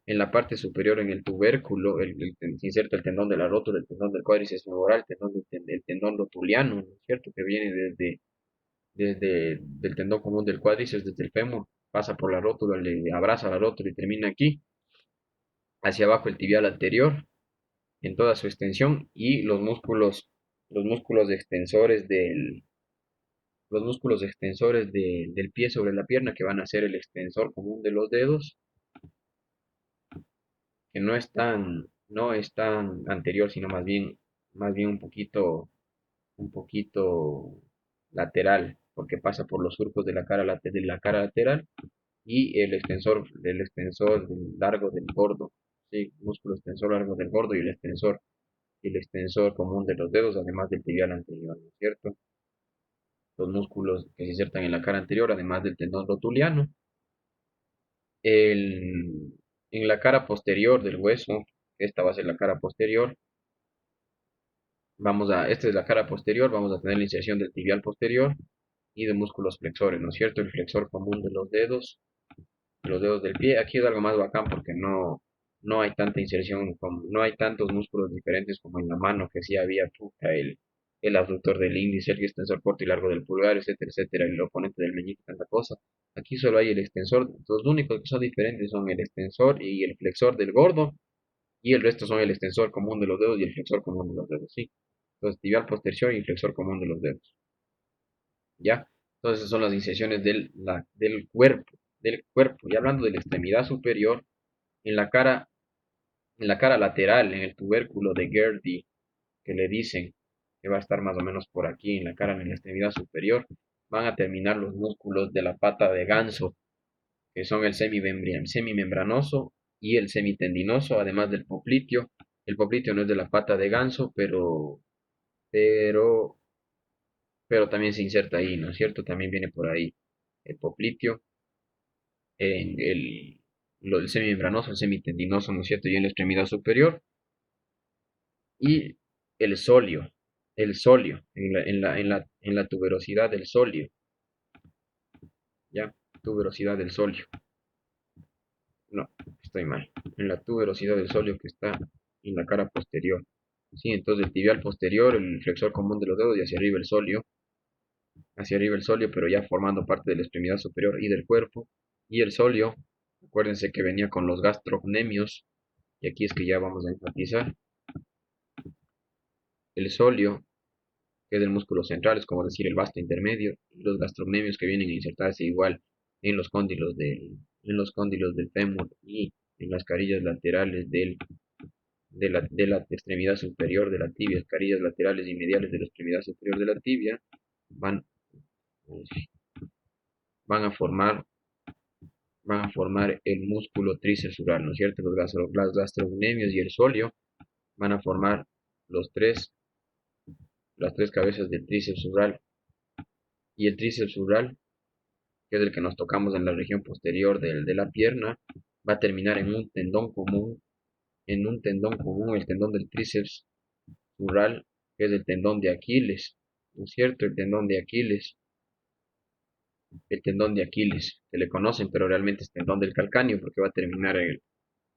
En la parte superior, en el tubérculo, se inserta el tendón de la rótula, el tendón del cuádriceps femoral, el tendón rotuliano, ¿no es cierto? Que viene desde del tendón común del cuádriceps, desde el fémur, pasa por la rótula, le abraza la rótula y termina aquí, hacia abajo el tibial anterior, en toda su extensión, y los músculos extensores del pie sobre la pierna, que van a ser el extensor común de los dedos que no es tan anterior, sino más bien un poquito lateral, porque pasa por los surcos de la cara, de la cara lateral y el extensor largo del gordo, sí, músculo extensor largo del gordo y el extensor común de los dedos, además del tibial anterior, ¿no es cierto? Los músculos que se insertan en la cara anterior, además del tendón rotuliano. El, en la cara posterior del hueso, esta va a ser la cara posterior, esta es la cara posterior, vamos a tener la inserción del tibial posterior y de músculos flexores, ¿no es cierto? El flexor común de los dedos del pie. Aquí es algo más bacán porque no hay tanta inserción, no hay tantos músculos diferentes como en la mano, que sí había puta, el abductor del índice, el extensor corto y largo del pulgar, etcétera, etcétera, el oponente del meñique, tanta cosa. Aquí solo hay el extensor, los únicos que son diferentes son el extensor y el flexor del gordo, y el resto son el extensor común de los dedos y el flexor común de los dedos, ¿sí? Entonces, tibial posterior y flexor común de los dedos, ¿ya? Entonces, esas son las inserciones del cuerpo. Y hablando de la extremidad superior, en la cara, en la cara lateral, en el tubérculo de Gerdy, que le dicen que va a estar más o menos por aquí, en la cara, en la extremidad superior, van a terminar los músculos de la pata de ganso, que son el semimembranoso y el semitendinoso, además del popliteo. El popliteo no es de la pata de ganso, pero, pero también se inserta ahí, ¿no es cierto? También viene por ahí el popliteo, en el semimembranoso, el semitendinoso, ¿no es cierto? Y en la extremidad superior, y el solio, en la tuberosidad del solio, ¿ya? Tuberosidad del solio, no, estoy mal, en la tuberosidad del solio que está en la cara posterior, ¿sí? Entonces el tibial posterior, el flexor común de los dedos y hacia arriba el solio, pero ya formando parte de la extremidad superior y del cuerpo, y el solio, acuérdense que venía con los gastrocnemios, y aquí es que ya vamos a enfatizar, el solio que es del músculo central, es como decir el vasto intermedio, y los gastrocnemios que vienen a insertarse igual en en los cóndilos del fémur y en las carillas laterales de la extremidad superior de la tibia, carillas laterales y mediales de la extremidad superior de la tibia, van, van a formar van a formar el músculo tricesural, ¿no es cierto? Los gastrocnemios y el solio van a formar los tres, las tres cabezas del tríceps sural, y el tríceps sural, que es el que nos tocamos en la región posterior de la pierna, va a terminar en un tendón común, el tendón del tríceps sural, que es el tendón de Aquiles, ¿no es cierto? El tendón de Aquiles, que le conocen, pero realmente es tendón del calcáneo, porque va a terminar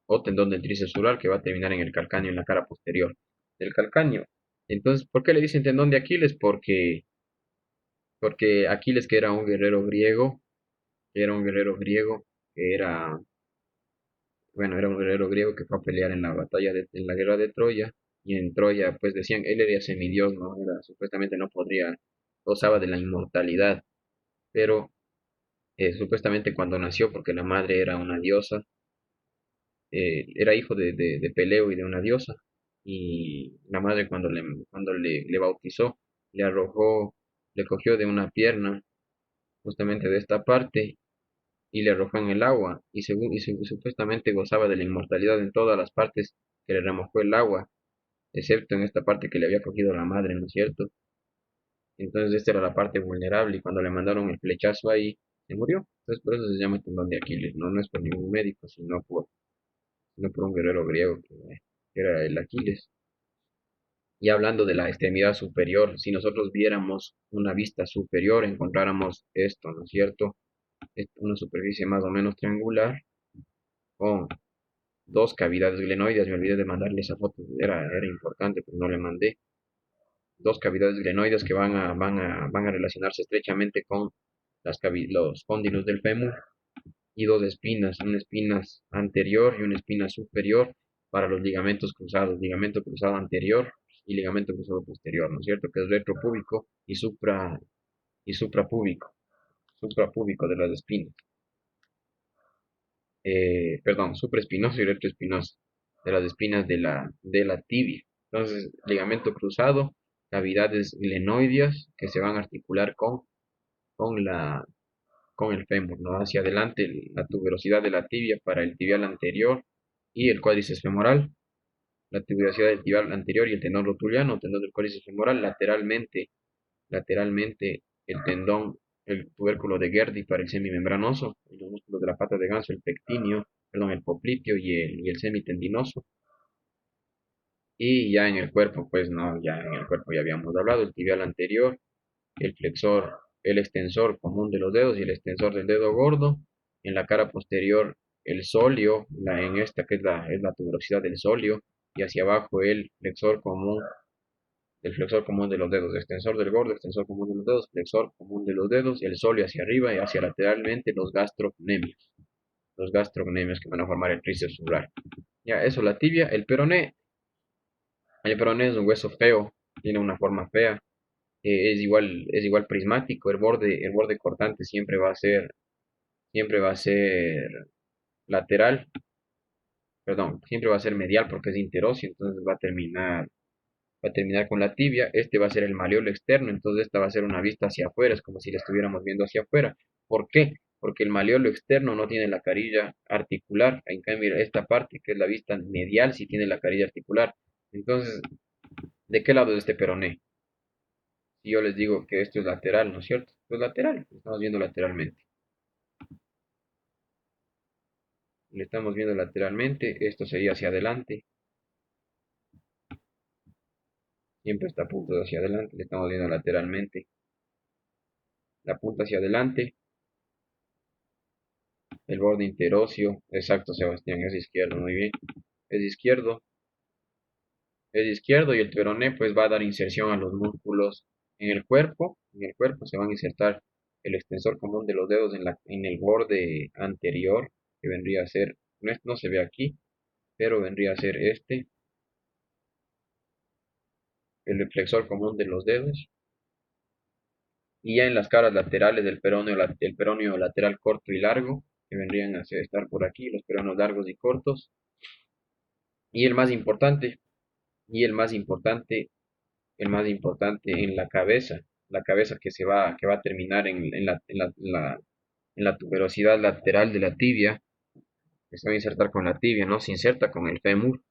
o tendón del tríceps sural, que va a terminar en el calcáneo, en la cara posterior del calcáneo. Entonces, ¿por qué le dicen tendón de Aquiles? Porque Aquiles, que era un guerrero griego, que era un guerrero griego, que era, bueno, era un guerrero griego que fue a pelear en la en la guerra de Troya, y en Troya, pues decían, él era semidios, ¿no? Supuestamente no podría, gozaba de la inmortalidad, pero supuestamente cuando nació, porque la madre era una diosa, era hijo de Peleo y de una diosa, y la madre cuando le bautizó, le arrojó, le cogió de una pierna, justamente de esta parte, y le arrojó en el agua, supuestamente gozaba de la inmortalidad en todas las partes que le remojó el agua, excepto en esta parte que le había cogido la madre, ¿no es cierto? Entonces esta era la parte vulnerable, y cuando le mandaron el flechazo ahí, se murió. Entonces por eso se llama tendón de Aquiles, no, no es por ningún médico, sino por un guerrero griego que era el Aquiles. Y hablando de la extremidad superior, si nosotros viéramos una vista superior, encontráramos esto, ¿no es cierto? Es una superficie más o menos triangular con dos cavidades glenoides. Me olvidé de mandarle esa foto, era importante, pero no le mandé. Dos cavidades glenoides que van a relacionarse estrechamente con los cóndilos del fémur, y dos espinas, una espina anterior y una espina superior para los ligamentos cruzados, ligamento cruzado anterior y ligamento cruzado posterior, ¿no es cierto? Que es retropúbico y suprapúbico de las espinas. Perdón, supraespinoso y retroespinoso. de las espinas de la tibia. Entonces, ligamento cruzado, cavidades glenoideas que se van a articular con la, con el fémur, ¿no? Hacia adelante la tuberosidad de la tibia para el tibial anterior y el cuádriceps femoral, la tuberosidad del tibial anterior y el tendón rotuliano, tendón del cuádriceps femoral, lateralmente el tendón, el tubérculo de Gerdi para el semimembranoso, y los músculos de la pata de ganso, el pectíneo, perdón, el popliteo y el semitendinoso. Y ya en el cuerpo, pues no, ya en el cuerpo ya habíamos hablado, el tibial anterior, el flexor, el extensor común de los dedos y el extensor del dedo gordo. En la cara posterior, el sóleo, en esta que es la tuberosidad del sóleo, y hacia abajo el flexor común de los dedos, extensor del gordo, extensor común de los dedos, flexor común de los dedos, el sóleo hacia arriba y hacia lateralmente los gastrocnemios que van a formar el tríceps femoral. Ya, eso, la tibia, el peroné es un hueso feo, tiene una forma fea, es igual prismático, el borde cortante siempre va a ser lateral, perdón, siempre va a ser medial porque es interóseo, entonces va a terminar con la tibia. Este va a ser el maleolo externo, entonces esta va a ser una vista hacia afuera, es como si la estuviéramos viendo hacia afuera. ¿Por qué? Porque el maleolo externo no tiene la carilla articular, en cambio esta parte que es la vista medial sí tiene la carilla articular. Entonces, ¿de qué lado es este peroné? Si yo les digo que esto es lateral, ¿no es cierto? Pues lateral, lo estamos viendo lateralmente. Le estamos viendo lateralmente, esto sería hacia adelante, siempre está apuntado hacia adelante, le estamos viendo lateralmente, la punta hacia adelante, el borde interóseo, exacto Sebastián, es izquierdo, muy bien, es izquierdo, y el peroné pues va a dar inserción a los músculos en el cuerpo se van a insertar el extensor común de los dedos en el borde anterior, que vendría a ser, no se ve aquí, pero vendría a ser el flexor común de los dedos, y ya en las caras laterales del peroneo, el peroneo lateral corto y largo, que vendrían a estar por aquí, los peroneos largos y cortos, y el más importante en la cabeza que va a terminar en la tuberosidad lateral de la tibia, que se va a insertar con la tibia, no se inserta con el fémur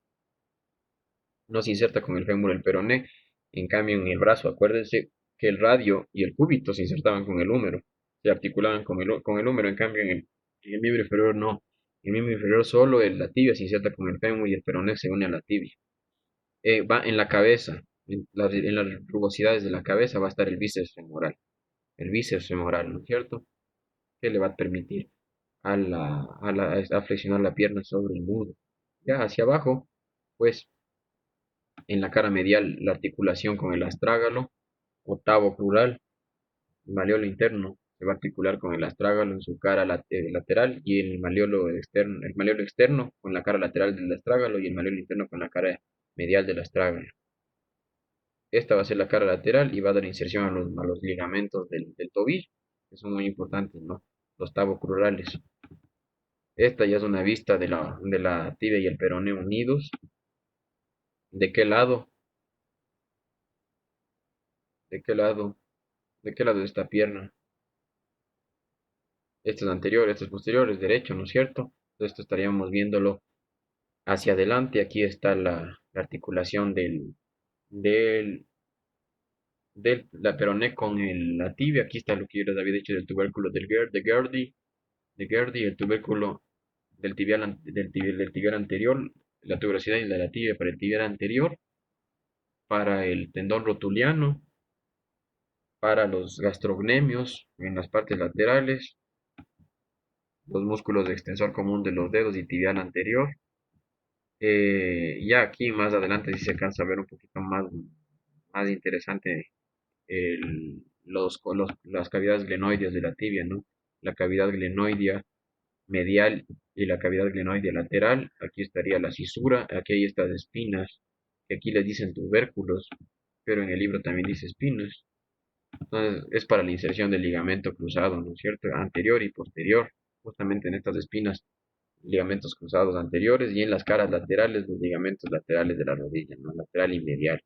el peroné. En cambio en el brazo, acuérdense que el radio y el cúbito se insertaban con el húmero, se articulaban con el húmero. En cambio en el miembro inferior no, en el miembro inferior solo la tibia se inserta con el fémur y el peroné se une a la tibia. Va en la cabeza, en las rugosidades de la cabeza va a estar el bíceps femoral, ¿no es cierto? Que le va a permitir a flexionar la pierna sobre el muslo. Ya hacia abajo, pues en la cara medial la articulación con el astrágalo, octavo crural, el maleolo interno se va a articular con el astrágalo en su cara lateral, y el maleolo externo con la cara lateral del astrágalo y el maleolo interno con la cara medial del astrágalo. Esta va a ser la cara lateral y va a dar inserción a los ligamentos del tobillo, que son muy importantes, ¿no? Los tabocrurales. Esta ya es una vista de la tibia y el peroné unidos. ¿De qué lado? ¿De qué lado? ¿De qué lado de esta pierna? Este es anterior, este es posterior, es derecho, ¿no es cierto? Entonces esto estaríamos viéndolo hacia adelante. Aquí está la articulación del, la peroné con la tibia. Aquí está lo que yo les había dicho del tubérculo de Gerdi, el tubérculo del tibial anterior, la tuberosidad de la tibia para el tibial anterior, para el tendón rotuliano, para los gastrocnemios en las partes laterales, los músculos de extensor común de los dedos y tibial anterior. Ya aquí más adelante si se alcanza a ver un poquito más interesante las cavidades glenoideas de la tibia, ¿no? La cavidad glenoidea medial y la cavidad glenoidea lateral. Aquí estaría la cisura, aquí hay estas espinas, que aquí les dicen tubérculos, pero en el libro también dice espinas. Entonces es para la inserción del ligamento cruzado, ¿no es cierto? Anterior y posterior, justamente en estas espinas ligamentos cruzados anteriores, y en las caras laterales los ligamentos laterales de la rodilla, ¿no? Lateral y medial.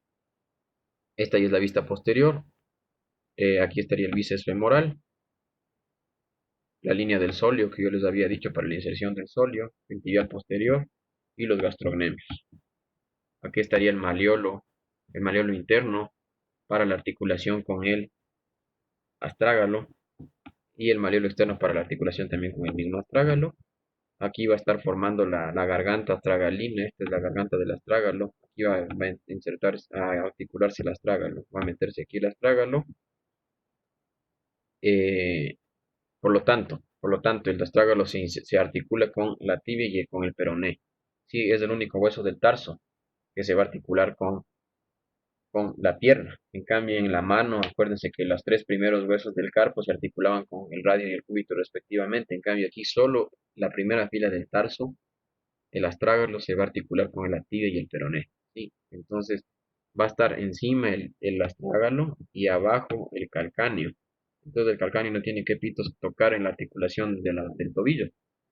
Esta ya es la vista posterior. Aquí estaría el bíceps femoral, la línea del sóleo que yo les había dicho para la inserción del sóleo, el tibial posterior y los gastrocnemios. Aquí estaría el maleolo interno para la articulación con el astrágalo, y el maleolo externo para la articulación también con el mismo astrágalo. Aquí va a estar formando la garganta astragalina. Esta es la garganta del astrágalo. Aquí va a insertar, a articularse el astrágalo, va a meterse aquí el astrágalo. Eh, por lo tanto, el astrágalo se articula con la tibia y con el peroné. Sí, es el único hueso del tarso que se va a articular con la pierna. En cambio, en la mano, acuérdense que los tres primeros huesos del carpo se articulaban con el radio y el cúbito respectivamente. En cambio, aquí solo la primera fila del tarso, el astrágalo, se va a articular con la tibia y el peroné. ¿Sí? Entonces, va a estar encima el astrágalo y abajo el calcáneo. Entonces, el calcáneo no tiene que pitos tocar en la articulación del tobillo.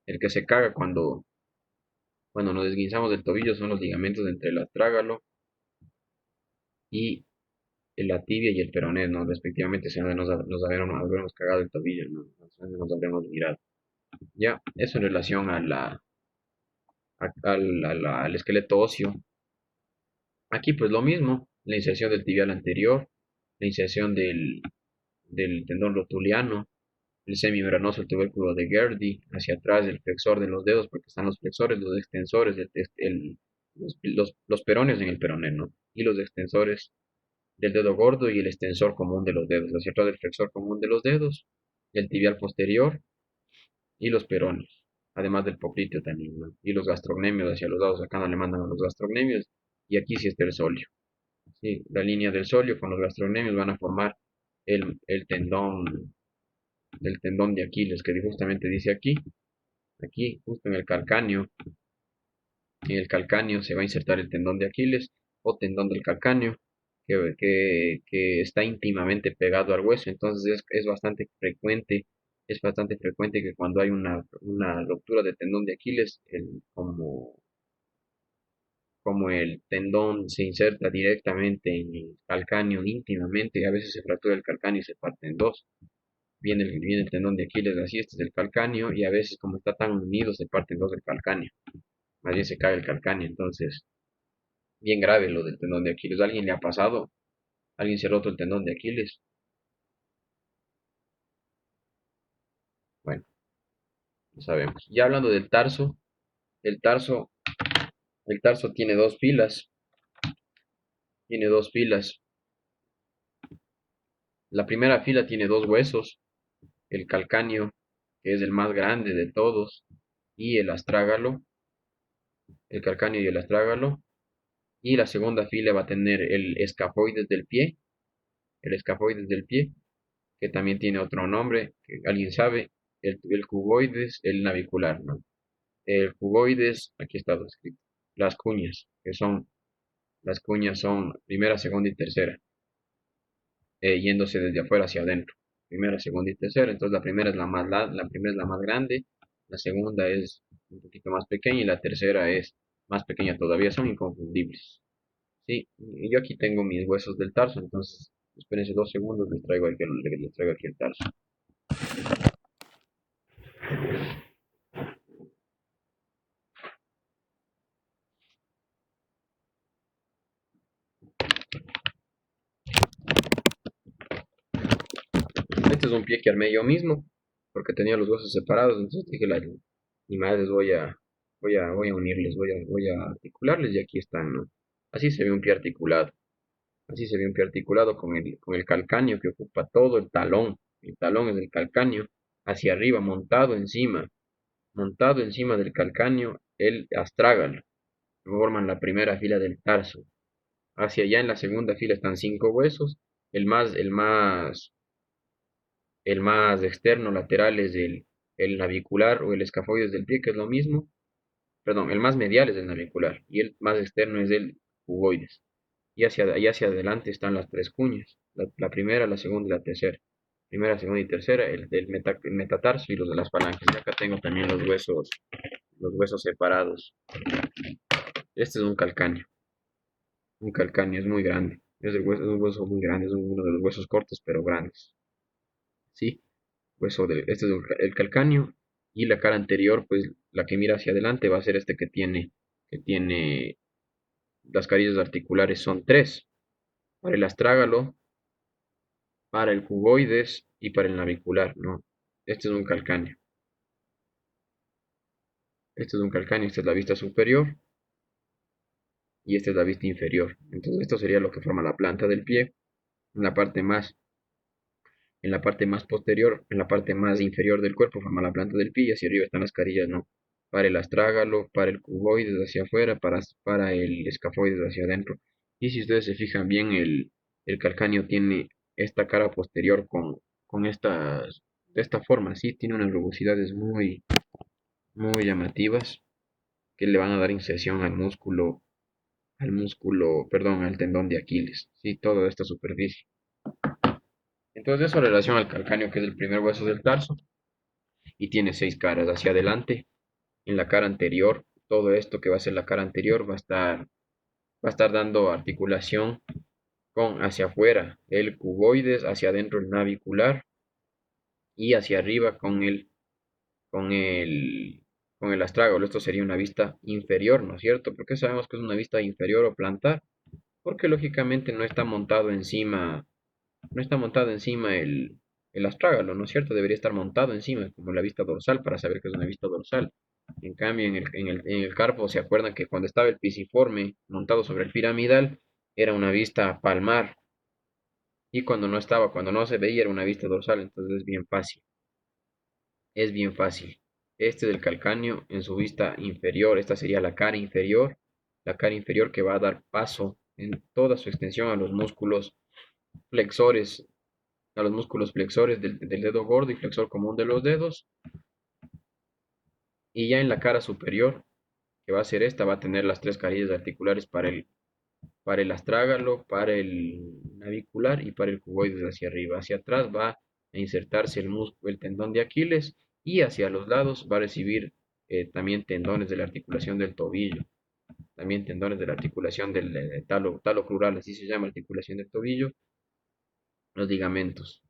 El que se caga cuando nos desguinzamos del tobillo son los ligamentos entre el astrágalo y la tibia y el peroné, ¿no? Respectivamente, si no habremos cagado el tobillo, ¿no? Nos habremos mirado. Ya, eso en relación al esqueleto óseo. Aquí pues lo mismo, la inserción del tibial anterior, la inserción del tendón rotuliano, el semimembranoso, el tubérculo de Gerdy, hacia atrás el flexor de los dedos, porque están los flexores, los extensores, los perones en el peroné, ¿no? Y los extensores del dedo gordo y el extensor común de los dedos, hacia atrás del flexor común de los dedos, el tibial posterior y los perones, además del popliteo también, ¿no? Y los gastrocnemios hacia los lados, acá no le mandan a los gastrocnemios, y aquí sí está el sóleo. Sí, la línea del sóleo con los gastrocnemios van a formar el tendón de Aquiles, que justamente dice aquí, justo en el calcáneo se va a insertar el tendón de Aquiles o tendón del calcáneo, que está íntimamente pegado al hueso. Entonces es bastante frecuente que cuando hay una ruptura de tendón de Aquiles, como el tendón se inserta directamente en el calcáneo íntimamente, a veces se fractura el calcáneo y se parte en dos. Viene el tendón de Aquiles así, este es el calcáneo, y a veces como está tan unido se parte en dos el calcáneo. Más bien se cae el calcáneo, entonces bien grave lo del tendón de Aquiles. ¿A alguien le ha pasado? ¿Alguien se ha roto el tendón de Aquiles? Bueno, no sabemos. Ya hablando del tarso, el tarso, el tarso tiene dos filas. Tiene dos filas. La primera fila tiene dos huesos, el calcáneo, que es el más grande de todos, y el astrágalo, el calcáneo y el astrágalo. Y la segunda fila va a tener el escafoides del pie, que también tiene otro nombre, que alguien sabe, el cuboides, el navicular, ¿no? El cuboides, aquí está escrito, las cuñas, las cuñas son primera, segunda y tercera, yéndose desde afuera hacia adentro. Primera, segunda y tercera. Entonces la primera es la más grande, la segunda es un poquito más pequeña y la tercera es más pequeña todavía. Son inconfundibles. Sí, y yo aquí tengo mis huesos del tarso, entonces espérense 2 segundos, les traigo aquí el tarso. Este es un pie que armé yo mismo, porque tenía los huesos separados, entonces dije, ni más les voy a unirles, voy a articularles y aquí están, ¿no? Así se ve un pie articulado. Así se ve un pie articulado con el calcáneo que ocupa todo el talón. El talón es el calcáneo, hacia arriba, montado encima del calcáneo, el astrágalo. Forman la primera fila del tarso. Hacia allá en la segunda fila están 5 huesos. El más externo lateral es el navicular o el escafoides del pie, que es lo mismo. Perdón, el más medial es el navicular y el más externo es el cuboides. Y hacia adelante están las tres cuñas, la primera, la segunda y la tercera. Primera, segunda y tercera, el metatarso y los de las falanges. Y acá tengo también los huesos los huesos separados. Este es un calcáneo es muy grande, es un hueso muy grande, es uno de los huesos cortos pero grandes, ¿sí? Este es el calcáneo y la cara anterior, pues la que mira hacia adelante va a ser este que tiene las carillas articulares son tres, para el astrágalo, para el cuboides y para el navicular, ¿no? Este es un calcáneo, esta es la vista superior y esta es la vista inferior. Entonces esto sería lo que forma la planta del pie, en la parte más, en la parte más posterior, en la parte más inferior del cuerpo forma la planta del pie y hacia arriba están las carillas, ¿no? Para el astrágalo, para el cuboides hacia afuera, para el escafoides hacia adentro. Y si ustedes se fijan bien, el calcáneo tiene esta cara posterior de esta forma, sí, tiene unas rugosidades muy llamativas que le van a dar inserción perdón, al tendón de Aquiles, sí, toda esta superficie. Entonces eso en relación al calcáneo, que es el primer hueso del tarso, y tiene seis caras hacia adelante. En la cara anterior, todo esto que va a ser la cara anterior va a estar dando articulación con hacia afuera el cuboides, hacia adentro el navicular y hacia arriba con el, con el astrágalo. Esto sería una vista inferior, ¿no es cierto? ¿Por qué sabemos que es una vista inferior o plantar? Porque lógicamente no está montado encima el astrágalo, ¿no es cierto? Debería estar montado encima, como la vista dorsal, para saber que es una vista dorsal. En cambio, en el carpo, ¿se acuerdan que cuando estaba el pisiforme montado sobre el piramidal, era una vista palmar? Y cuando no se veía, era una vista dorsal, entonces es bien fácil. Es bien fácil. Este del calcáneo en su vista inferior, esta sería la cara inferior que va a dar paso en toda su extensión flexores, a los músculos flexores del dedo gordo y flexor común de los dedos. Y ya en la cara superior, que va a ser esta, va a tener las tres carillas articulares para el astrágalo, para el navicular y para el cuboides hacia arriba. Hacia atrás va a insertarse el tendón de Aquiles y hacia los lados va a recibir también tendones de la articulación del tobillo, también tendones de la articulación del talo crural, así se llama articulación del tobillo, los ligamentos.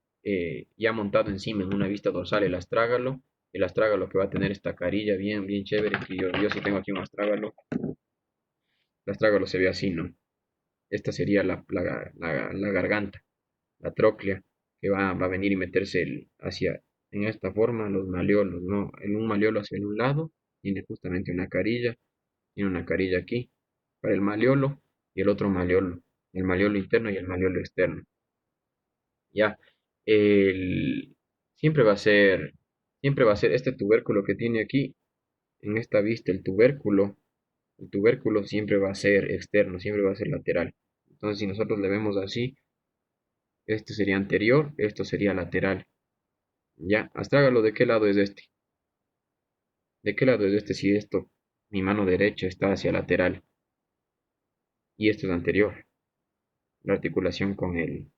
Ya montado encima en una vista dorsal el astrágalo que va a tener esta carilla bien, bien chévere, que yo sí tengo aquí un astrágalo. El astrágalo se ve así, ¿no? Esta sería la garganta, la tróclea, que va a venir y meterse en esta forma, los malleolos, ¿no? En un malleolo hacia un lado, tiene una carilla aquí, para el malleolo, y el malleolo interno y el malleolo externo. Ya, el, siempre va a ser, siempre va a ser este tubérculo que tiene aquí, en esta vista, el tubérculo siempre va a ser externo, siempre va a ser lateral. Entonces, si nosotros le vemos así, este sería anterior, esto sería lateral. Ya, astrágalo, ¿de qué lado es este? ¿De qué lado es este si mi mano derecha está hacia lateral y esto es anterior? La articulación con el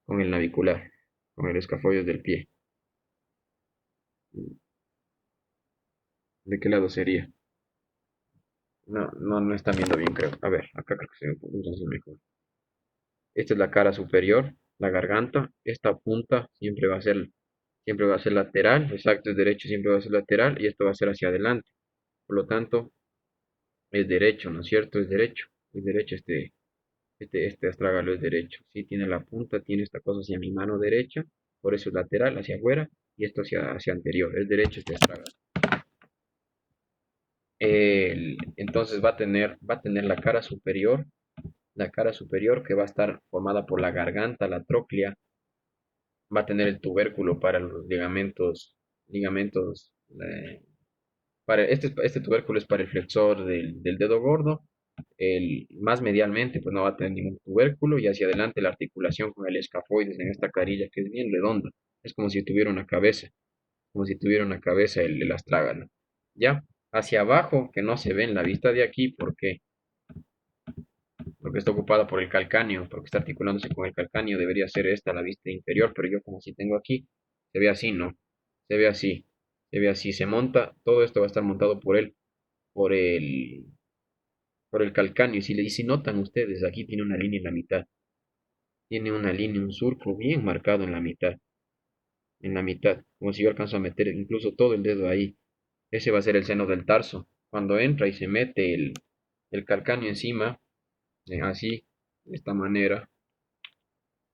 navicular, con el escafoides del pie. ¿De qué lado sería? No, no, no están viendo bien, creo. A ver, acá creo que se ve un poco mejor. Esta es la cara superior, la garganta. Esta punta siempre va a ser lateral. Exacto, es derecho, siempre va a ser lateral. Y esto va a ser hacia adelante. Por lo tanto, es derecho, ¿no es cierto? Es derecho. Es derecho este astrágalo es derecho. Sí, tiene la punta, tiene esta cosa hacia mi mano derecha. Por eso es lateral, hacia afuera. Y esto hacia anterior. Es derecho este astrágalo. Entonces va a tener la cara superior que va a estar formada por la garganta, la tróclea, va a tener el tubérculo para los ligamentos, este tubérculo es para el flexor del dedo gordo, más medialmente pues no va a tener ningún tubérculo y hacia adelante la articulación con el escafoides en esta carilla que es bien redonda, es como si tuviera una cabeza el astrágalo, ¿ya? Hacia abajo, que no se ve en la vista de aquí, porque está ocupada por el calcáneo, porque está articulándose con el calcáneo, debería ser esta la vista inferior, pero yo como si tengo aquí, se ve así, ¿no? Se ve así. Se ve así, se monta, todo esto va a estar montado por él, por el, por el calcáneo. Y si notan ustedes, aquí tiene una línea en la mitad, tiene una línea, un surco bien marcado en la mitad, como si yo alcanzo a meter incluso todo el dedo ahí. Ese va a ser el seno del tarso. Cuando entra y se mete el calcáneo encima, así, de esta manera,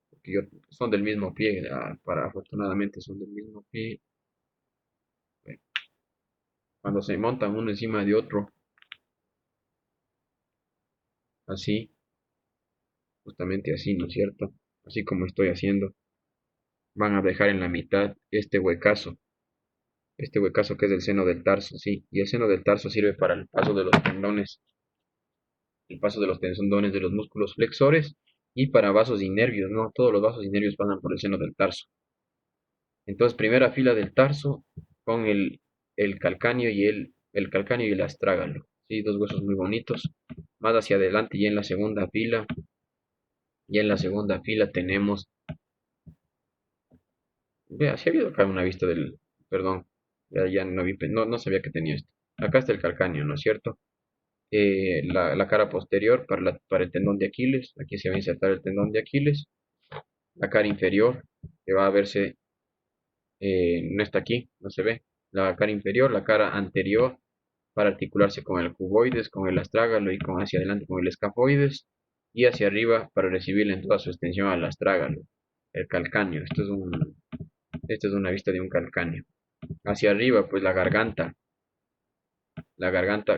porque son del mismo pie, para afortunadamente son del mismo pie. Bueno, cuando se montan uno encima de otro, así, justamente así, ¿no es cierto? Así como estoy haciendo, van a dejar en la mitad este huecazo que es el seno del tarso, sí, y el seno del tarso sirve para el paso de los tendones, el paso de los tendones de los músculos flexores y para vasos y nervios, ¿no? Todos los vasos y nervios pasan por el seno del tarso. Entonces, primera fila del tarso con el calcáneo el calcáneo y el astrágalo, sí, dos huesos muy bonitos. Más hacia adelante y en la segunda fila, tenemos, vea, si ha habido acá una vista perdón, ya no vi, no sabía que tenía esto. Acá está el calcáneo, ¿no es cierto? La cara posterior para el tendón de Aquiles, aquí se va a insertar el tendón de Aquiles, la cara inferior, que va a verse, no está aquí, no se ve, la cara inferior, la cara anterior, para articularse con el cuboides, con el astrágalo y con hacia adelante con el escafoides, y hacia arriba para recibir en toda su extensión al astrágalo, el calcáneo. Esto es una vista de un calcáneo. Hacia arriba, pues la garganta,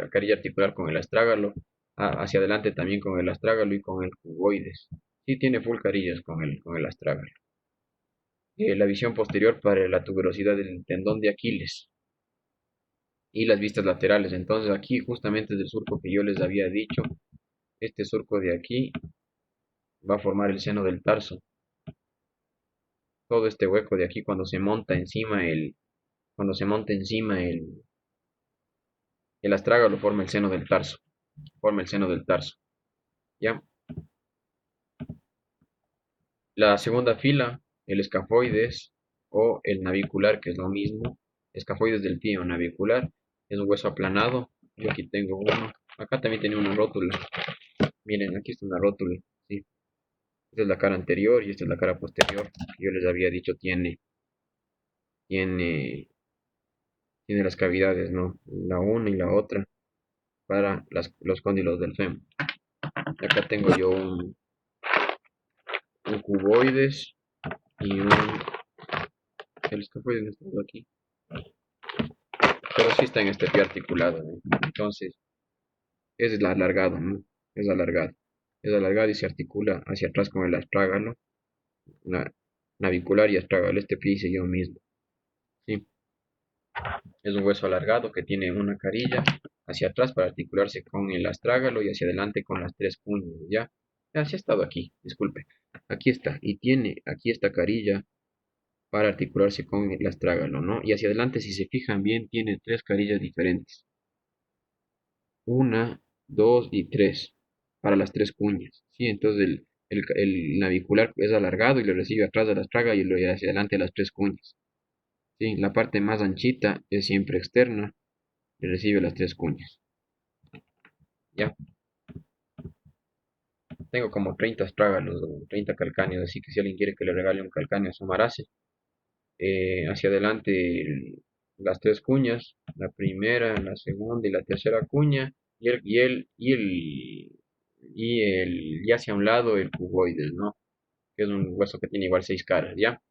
carilla articular con el astrágalo, hacia adelante también con el astrágalo y con el cuboides. Sí tiene full carillas con el astrágalo. La visión posterior para la tuberosidad del tendón de Aquiles y las vistas laterales. Entonces aquí justamente es el surco que yo les había dicho. Este surco de aquí va a formar el seno del tarso. Todo este hueco de aquí cuando se monta encima el astrágalo forma el seno del tarso. Forma el seno del tarso. ¿Ya? La segunda fila, el escafoides o el navicular, que es lo mismo. Escafoides del pie o navicular. Es un hueso aplanado. Yo aquí tengo uno. Acá también tiene una rótula. Miren, aquí está una rótula. ¿Sí? Esta es la cara anterior y esta es la cara posterior. Yo les había dicho tiene, tiene las cavidades, ¿no? La una y la otra para los cóndilos del fémur. Acá tengo yo un cuboides y el escafoides no está aquí, pero sí está en este pie articulado, ¿no? Entonces, ese es el alargado, ¿no? Es alargado. Es alargado y se articula hacia atrás con el astrágalo, la navicular y astrágalo. Este pie hice yo mismo, ¿sí? Es un hueso alargado que tiene una carilla hacia atrás para articularse con el astrágalo y hacia adelante con las tres cuñas, ¿ya? Ya, sí ha estado aquí, disculpe. Aquí está, y tiene aquí esta carilla para articularse con el astrágalo, ¿no? Y hacia adelante, si se fijan bien, tiene tres carillas diferentes. Una, dos y tres, para las tres cuñas, ¿sí? Entonces el navicular es alargado y lo recibe atrás de la astrágalo y lo hacia adelante las tres cuñas. ¿Sí? La parte más anchita es siempre externa y recibe las tres cuñas. Ya, tengo como 30 astrágalos o 30 calcáneos, así que si alguien quiere que le regale un calcáneo a Somarase, hacia adelante las tres cuñas, la primera, la segunda y la tercera cuña, y hacia un lado el cuboides, ¿no? Que es un hueso que tiene igual seis caras, ¿ya?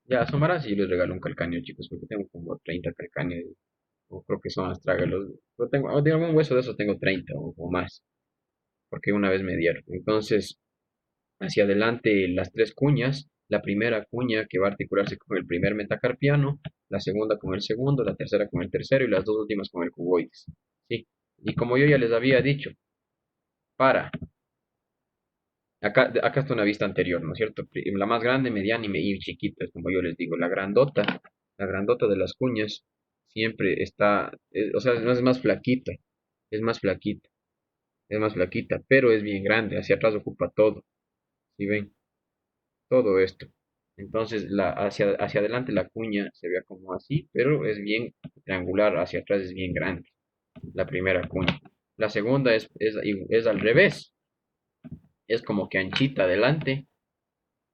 Ya, a Somarase yo les regalo un calcáneo, chicos, porque tengo como 30 calcáneos, o creo que son astrágalos. Yo tengo, de algún hueso de esos tengo 30 o más, porque una vez me dieron. Entonces, hacia adelante las tres cuñas, la primera cuña que va a articularse con el primer metacarpiano, la segunda con el segundo, la tercera con el tercero y las dos últimas con el cuboides. ¿Sí? Y como yo ya les había dicho, para, acá está una vista anterior, ¿no es cierto? La más grande, mediana y chiquita, como yo les digo, la grandota de las cuñas siempre está, o sea, es más flaquita, es más flaquita, es más flaquita, pero es bien grande, hacia atrás ocupa todo, ¿sí ven? Todo esto. Entonces, hacia adelante la cuña se ve como así, pero es bien triangular, hacia atrás es bien grande, la primera cuña. La segunda es al revés, es como que anchita adelante,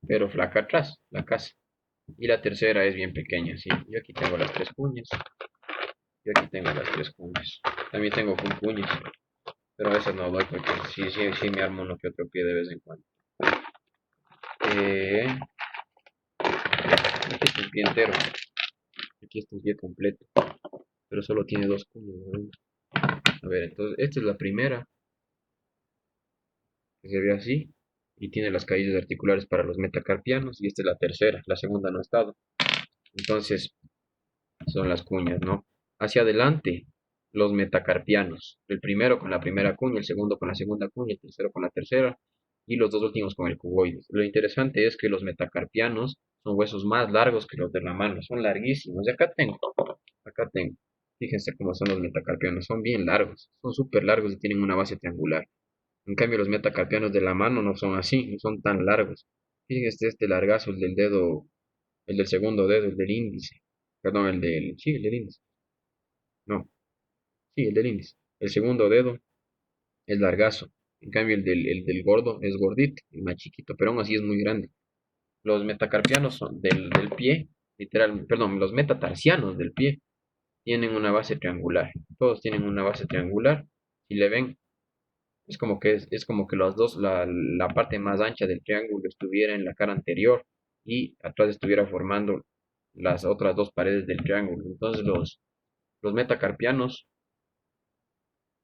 pero flaca atrás, la casa. Y la tercera es bien pequeña, sí. Yo aquí tengo las tres cuñas, yo aquí tengo las tres cuñas. También tengo con cuñas, pero a veces no doy porque sí me armo uno que otro pie de vez en cuando. Eh, Aquí está el pie entero, aquí está el pie completo, pero solo tiene dos cuñas, ¿no? A ver, entonces esta es la primera, que se ve así, y tiene las caídas articulares para los metacarpianos, y esta es la tercera, la segunda no ha estado. Entonces, son las cuñas, ¿no? Hacia adelante, los metacarpianos. El primero con la primera cuña, el segundo con la segunda cuña, el tercero con la tercera, y los dos últimos con el cuboides. Lo interesante es que los metacarpianos son huesos más largos que los de la mano, son larguísimos. Y acá tengo. Fíjense cómo son los metacarpianos, son bien largos, son súper largos y tienen una base triangular. En cambio, los metacarpianos de la mano no son así, no son tan largos. Fíjense este largazo, el del dedo, el del segundo dedo, el del índice. Perdón, sí, el del índice. No, sí, el del índice. El segundo dedo es largazo. En cambio, el del gordo es gordito y más chiquito, pero aún así es muy grande. Los metacarpianos son del pie, literal, perdón, los metatarsianos del pie tienen una base triangular. Todos tienen una base triangular. Si le ven, es como que los dos, la parte más ancha del triángulo estuviera en la cara anterior y atrás estuviera formando las otras dos paredes del triángulo. Entonces los metacarpianos,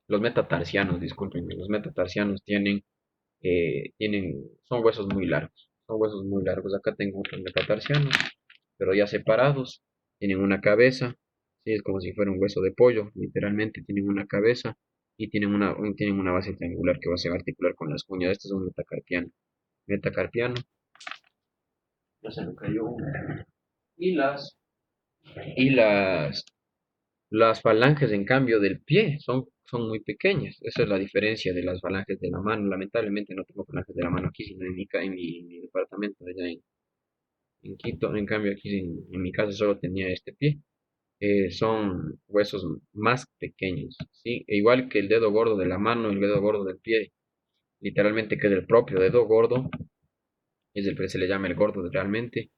los metatarsianos, discúlpenme, los metatarsianos son huesos muy largos. Son huesos muy largos. Acá tengo otros metatarsianos, pero ya separados. Tienen una cabeza, ¿sí? Es como si fuera un hueso de pollo, literalmente tienen una cabeza y tienen una base triangular que va a ser articular con las cuñas. Este es un metacarpiano. Metacarpiano, ya se me cayó uno. Y y las falanges, en cambio, del pie son muy pequeñas. Esa es la diferencia de las falanges de la mano. Lamentablemente no tengo falanges de la mano aquí, sino en mi departamento allá en Quito. En cambio, aquí en mi casa solo tenía este pie. Son huesos más pequeños, ¿sí? E igual que el dedo gordo de la mano, el dedo gordo del pie, literalmente que es el propio dedo gordo, es el que se le llama el gordo realmente.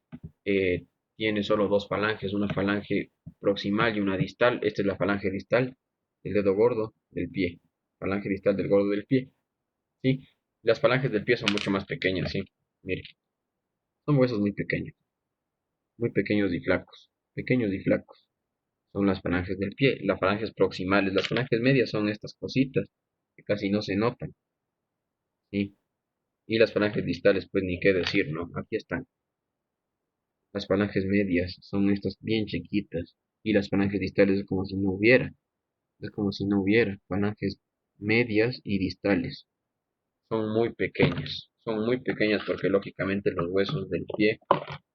eh, Tiene solo dos falanges, una falange proximal y una distal. Esta es la falange distal del dedo gordo del pie. Falange distal del gordo del pie. ¿Sí? Las falanges del pie son mucho más pequeñas, ¿sí? Mire, son huesos muy pequeños y flacos. Pequeños y flacos son las falanges del pie. Las falanges proximales, las falanges medias son estas cositas que casi no se notan, ¿sí? Y las falanges distales, pues ni qué decir, ¿no? Aquí están. Las falanges medias son estas bien chiquitas y las falanges distales es como si no hubiera. Es como si no hubiera falanges medias y distales. Son muy pequeñas porque lógicamente los huesos del pie,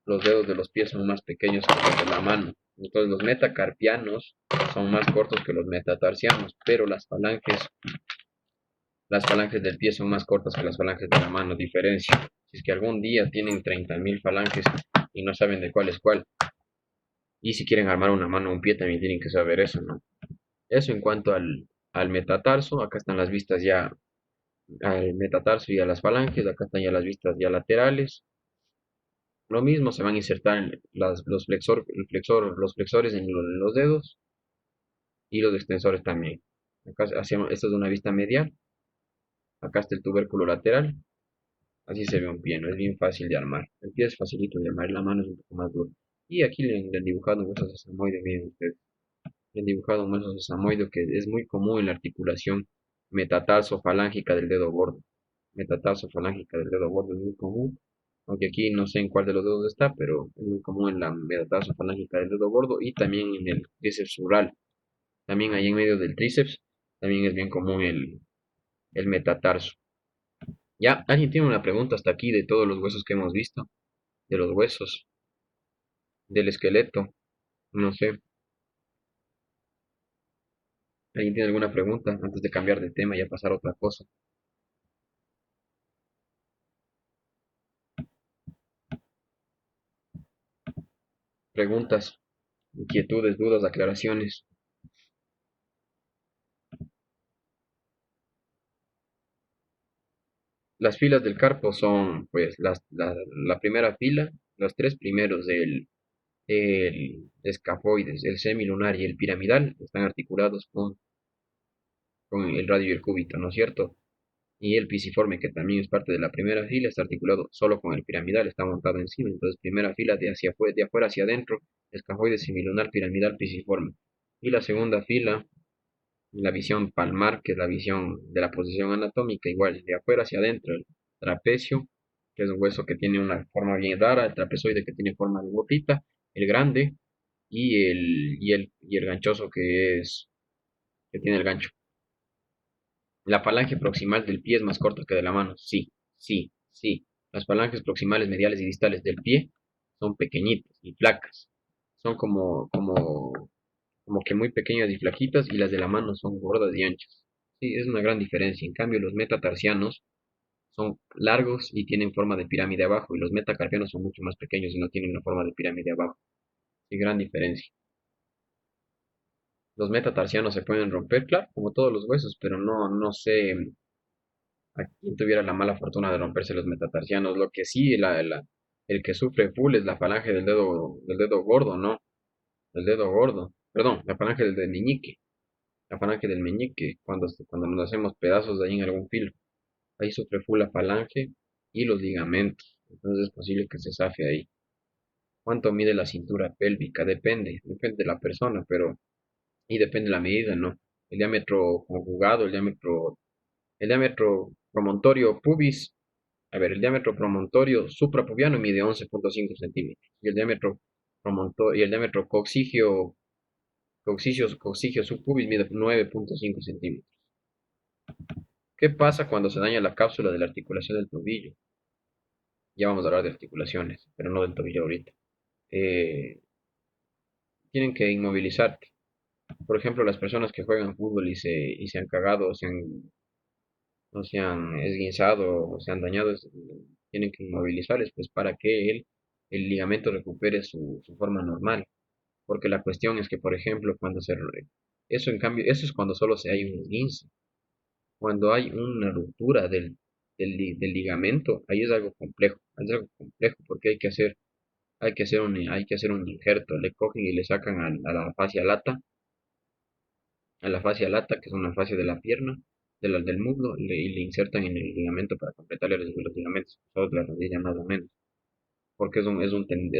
los dedos de los pies son más pequeños que los de la mano. Entonces los metacarpianos son más cortos que los metatarsianos, pero las falanges del pie son más cortas que las falanges de la mano. Diferencia. Si es que algún día tienen 30.000 falanges y no saben de cuál es cuál, y si quieren armar una mano o un pie también tienen que saber eso, ¿no? Eso en cuanto al metatarso. Acá están las vistas ya al metatarso y a las falanges. Acá están ya las vistas ya laterales. Lo mismo, se van a insertar los flexores en los dedos y los extensores también. Acá esto es una vista medial. Acá está el tubérculo lateral. Así se ve un pie, no es bien fácil de armar. El pie es facilito de armar, la mano es un poco más dura. Y aquí le han dibujado un hueso sesamoide, miren ustedes. Le han dibujado un hueso sesamoide que es muy común en la articulación metatarso-falángica del dedo gordo. Metatarso-falángica del dedo gordo es muy común. Aunque aquí no sé en cuál de los dedos está, pero es muy común en la metatarso-falángica del dedo gordo y también en el tríceps sural. También ahí en medio del tríceps, también es bien común el metatarso. Ya, ¿alguien tiene una pregunta hasta aquí de todos los huesos que hemos visto? De los huesos, del esqueleto, no sé. ¿Alguien tiene alguna pregunta antes de cambiar de tema y a pasar a otra cosa? Preguntas, inquietudes, dudas, aclaraciones. Las filas del carpo son, pues, la primera fila, los tres primeros del escafoides, el semilunar y el piramidal, están articulados con el radio y el cúbito, ¿no es cierto? Y el pisiforme, que también es parte de la primera fila, está articulado solo con el piramidal, está montado encima. Entonces, primera fila de afuera hacia adentro, escafoide semilunar, piramidal, pisiforme. Y la segunda fila, la visión palmar, que es la visión de la posición anatómica, igual, de afuera hacia adentro, el trapecio, que es un hueso que tiene una forma bien rara, el trapezoide que tiene forma de botita, el grande, y el ganchoso que tiene el gancho. La falange proximal del pie es más corta que de la mano. Sí, sí, sí. Las falanges proximales, mediales y distales del pie son pequeñitas y flacas. Son como que muy pequeñas y flaquitas, y las de la mano son gordas y anchas. Sí, es una gran diferencia. En cambio, los metatarsianos son largos y tienen forma de pirámide abajo, y los metacarpianos son mucho más pequeños y no tienen una forma de pirámide abajo. Sí, gran diferencia. Los metatarsianos se pueden romper, claro, como todos los huesos, pero no sé a quien tuviera la mala fortuna de romperse los metatarsianos. Lo que sí, el que sufre full es la falange del dedo gordo, ¿no? El dedo gordo. Perdón, la falange del meñique. La falange del meñique, cuando nos hacemos pedazos de ahí en algún filo. Ahí sufre full la falange y los ligamentos. Entonces es posible que se zafe ahí. ¿Cuánto mide la cintura pélvica? Depende de la persona, pero y depende de la medida, ¿no? El diámetro conjugado, el diámetro promontorio pubis. A ver, el diámetro promontorio suprapubiano mide 11,5 centímetros. Y el diámetro coxigio subpubis mide 9,5 centímetros. ¿Qué pasa cuando se daña la cápsula de la articulación del tobillo? Ya vamos a hablar de articulaciones, pero no del tobillo ahorita. Eh, Tienen que inmovilizarte. Por ejemplo, las personas que juegan fútbol y se han cagado, o se han esguinzado, o se han dañado, tienen que inmovilizarles, pues para que el ligamento recupere su forma normal. Porque la cuestión es que, por ejemplo, eso en cambio, eso es cuando solo se hay un esguince. Cuando hay una ruptura del ligamento, ahí es algo complejo, porque hay que hacer un injerto. Le cogen y le sacan a la fascia lata, que es una fascia de la pierna, del muslo, y le insertan en el ligamento para completarle los ligamentos cruzados de la rodilla, más o menos. Porque es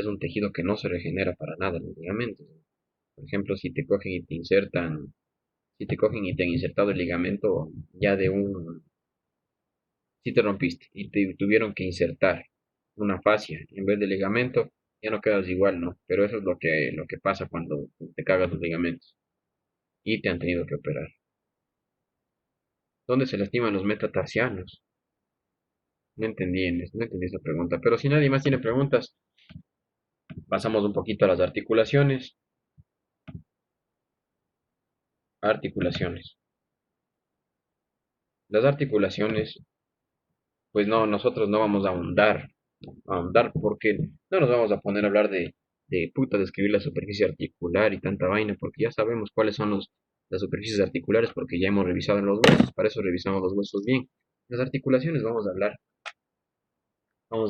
un tejido que no se regenera para nada, los ligamentos. Por ejemplo, si te cogen y te han insertado el ligamento ya si te rompiste y te tuvieron que insertar una fascia en vez de ligamento, ya no quedas igual, ¿no? Pero eso es lo que pasa cuando te cagas los ligamentos y te han tenido que operar. ¿Dónde se lastiman los metatarsianos? No entendí esa pregunta, pero si nadie más tiene preguntas, pasamos un poquito a las articulaciones. Articulaciones. Las articulaciones, pues no, nosotros no vamos a ahondar, porque no nos vamos a poner a hablar de puta, de escribir la superficie articular y tanta vaina, porque ya sabemos cuáles son las superficies articulares, porque ya hemos revisado en los huesos. Para eso revisamos los huesos bien. Las articulaciones vamos a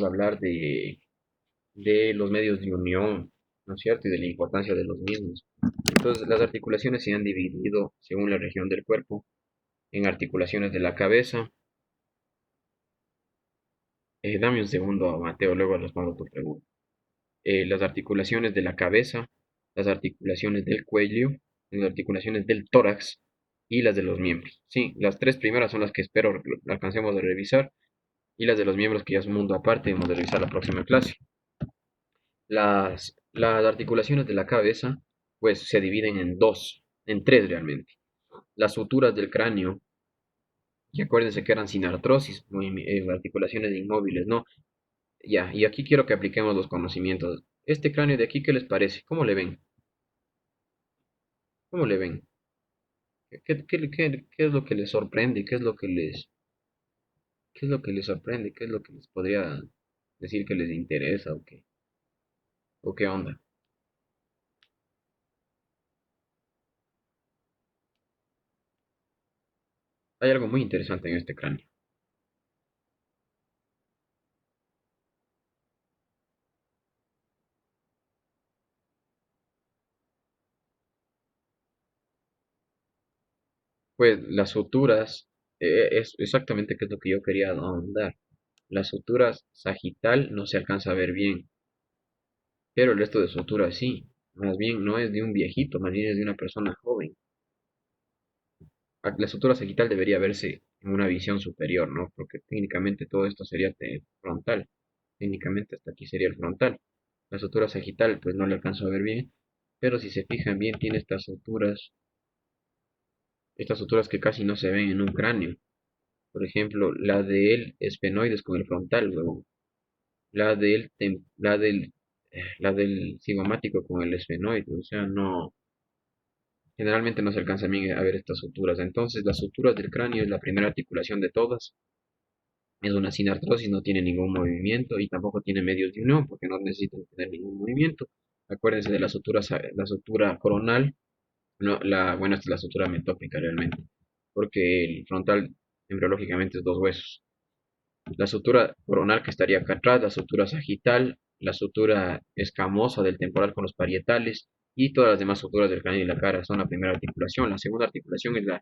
hablar de los medios de unión, ¿no es cierto? Y de la importancia de los mismos. Entonces, las articulaciones se han dividido según la región del cuerpo en articulaciones de la cabeza. Dame un segundo, Mateo, luego respondo tu pregunta. Las articulaciones de la cabeza, las articulaciones del cuello, las articulaciones del tórax y las de los miembros. Sí, las tres primeras son las que espero alcancemos a revisar, y las de los miembros, que ya es un mundo aparte, hemos de revisar la próxima clase. Las articulaciones de la cabeza, pues se dividen en tres realmente. Las suturas del cráneo, y acuérdense que eran sin artrosis, articulaciones inmóviles, ¿no? Ya, y aquí quiero que apliquemos los conocimientos. Este cráneo de aquí, ¿qué les parece? ¿Cómo le ven? ¿Cómo le ven? ¿Qué es lo que les sorprende? ¿Qué es lo que les sorprende? ¿Qué es lo que les podría decir que les interesa o qué onda? Hay algo muy interesante en este cráneo. Pues las suturas, es exactamente qué es lo que yo quería ahondar. Las suturas sagital no se alcanza a ver bien, pero el resto de suturas sí. Más bien no es de un viejito, más bien es de una persona joven. La sutura sagital debería verse en una visión superior, ¿no? Porque técnicamente todo esto sería frontal. Técnicamente hasta aquí sería el frontal. La sutura sagital pues no le alcanzo a ver bien, pero si se fijan bien tiene estas suturas que casi no se ven en un cráneo. Por ejemplo, la del esfenoides con el frontal, luego la del cigomático con el esfenoide, o sea, no, generalmente no se alcanza bien a ver estas suturas. Entonces, las suturas del cráneo es la primera articulación de todas. Es una sinartrosis, no tiene ningún movimiento y tampoco tiene medios de unión porque no necesitan tener ningún movimiento. Acuérdense de la sutura coronal, no, bueno, esta es la sutura metópica realmente, porque el frontal embriológicamente es dos huesos. La sutura coronal que estaría acá atrás, la sutura sagital, la sutura escamosa del temporal con los parietales y todas las demás suturas del cráneo y la cara son la primera articulación. La segunda articulación es la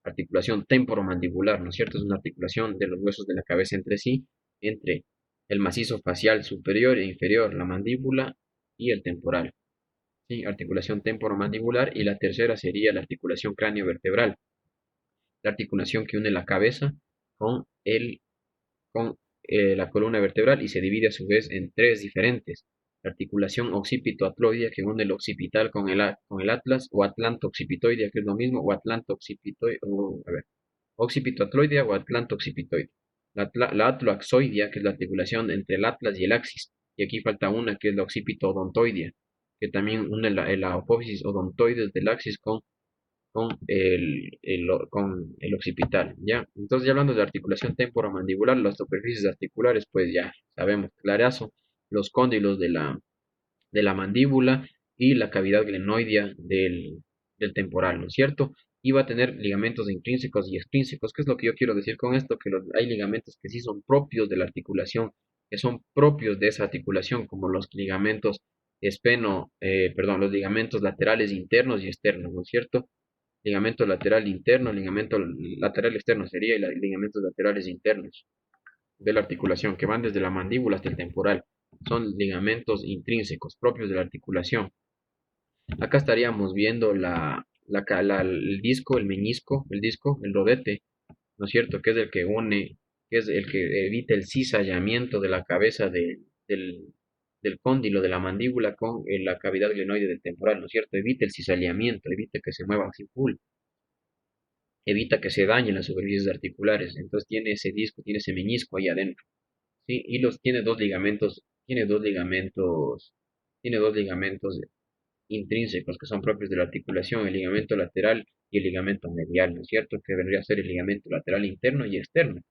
articulación temporomandibular, ¿no es cierto? Es una articulación de los huesos de la cabeza entre sí, entre el macizo facial superior e inferior, la mandíbula y el temporal. Sí, articulación temporomandibular y la tercera sería la articulación cráneo-vertebral, la articulación que une la cabeza con la columna vertebral y se divide a su vez en tres diferentes. La articulación occipito-atloidea que une el occipital con el atlas o atlanto-occipitoidea que es lo mismo o atlanto-occipitoidea, a ver, occipito-atloidea o atlanto-occipitoidea. La atloaxoidea que es la articulación entre el atlas y el axis. Y aquí falta una que es la occipito-odontoidea que también une la apófisis odontoides del axis con el occipital, ¿ya? Entonces, ya hablando de articulación temporomandibular, las superficies articulares, pues ya sabemos, clarazo, los cóndilos de la mandíbula y la cavidad glenoidea del temporal, ¿no es cierto? Y va a tener ligamentos intrínsecos y extrínsecos. ¿Qué es lo que yo quiero decir con esto? Que hay ligamentos que sí son propios de la articulación, que son propios de esa articulación, como los ligamentos perdón, los ligamentos laterales internos y externos, ¿no es cierto? Ligamento lateral interno, ligamento lateral externo sería y ligamentos laterales internos de la articulación que van desde la mandíbula hasta el temporal. Son ligamentos intrínsecos propios de la articulación. Acá estaríamos viendo el disco, el meñisco, el disco, el rodete, ¿no es cierto? Que es el que une, que es el que evita el cizallamiento de la cabeza del cóndilo de la mandíbula con la cavidad glenoide del temporal, ¿no es cierto? Evita el cizallamiento, evita que se mueva así full, evita que se dañen las superficies articulares. Entonces tiene ese disco, tiene ese meñisco ahí adentro, ¿sí? Y tiene dos ligamentos, tiene dos ligamentos intrínsecos que son propios de la articulación, el ligamento lateral y el ligamento medial, ¿no es cierto? Que vendría a ser el ligamento lateral interno y externo.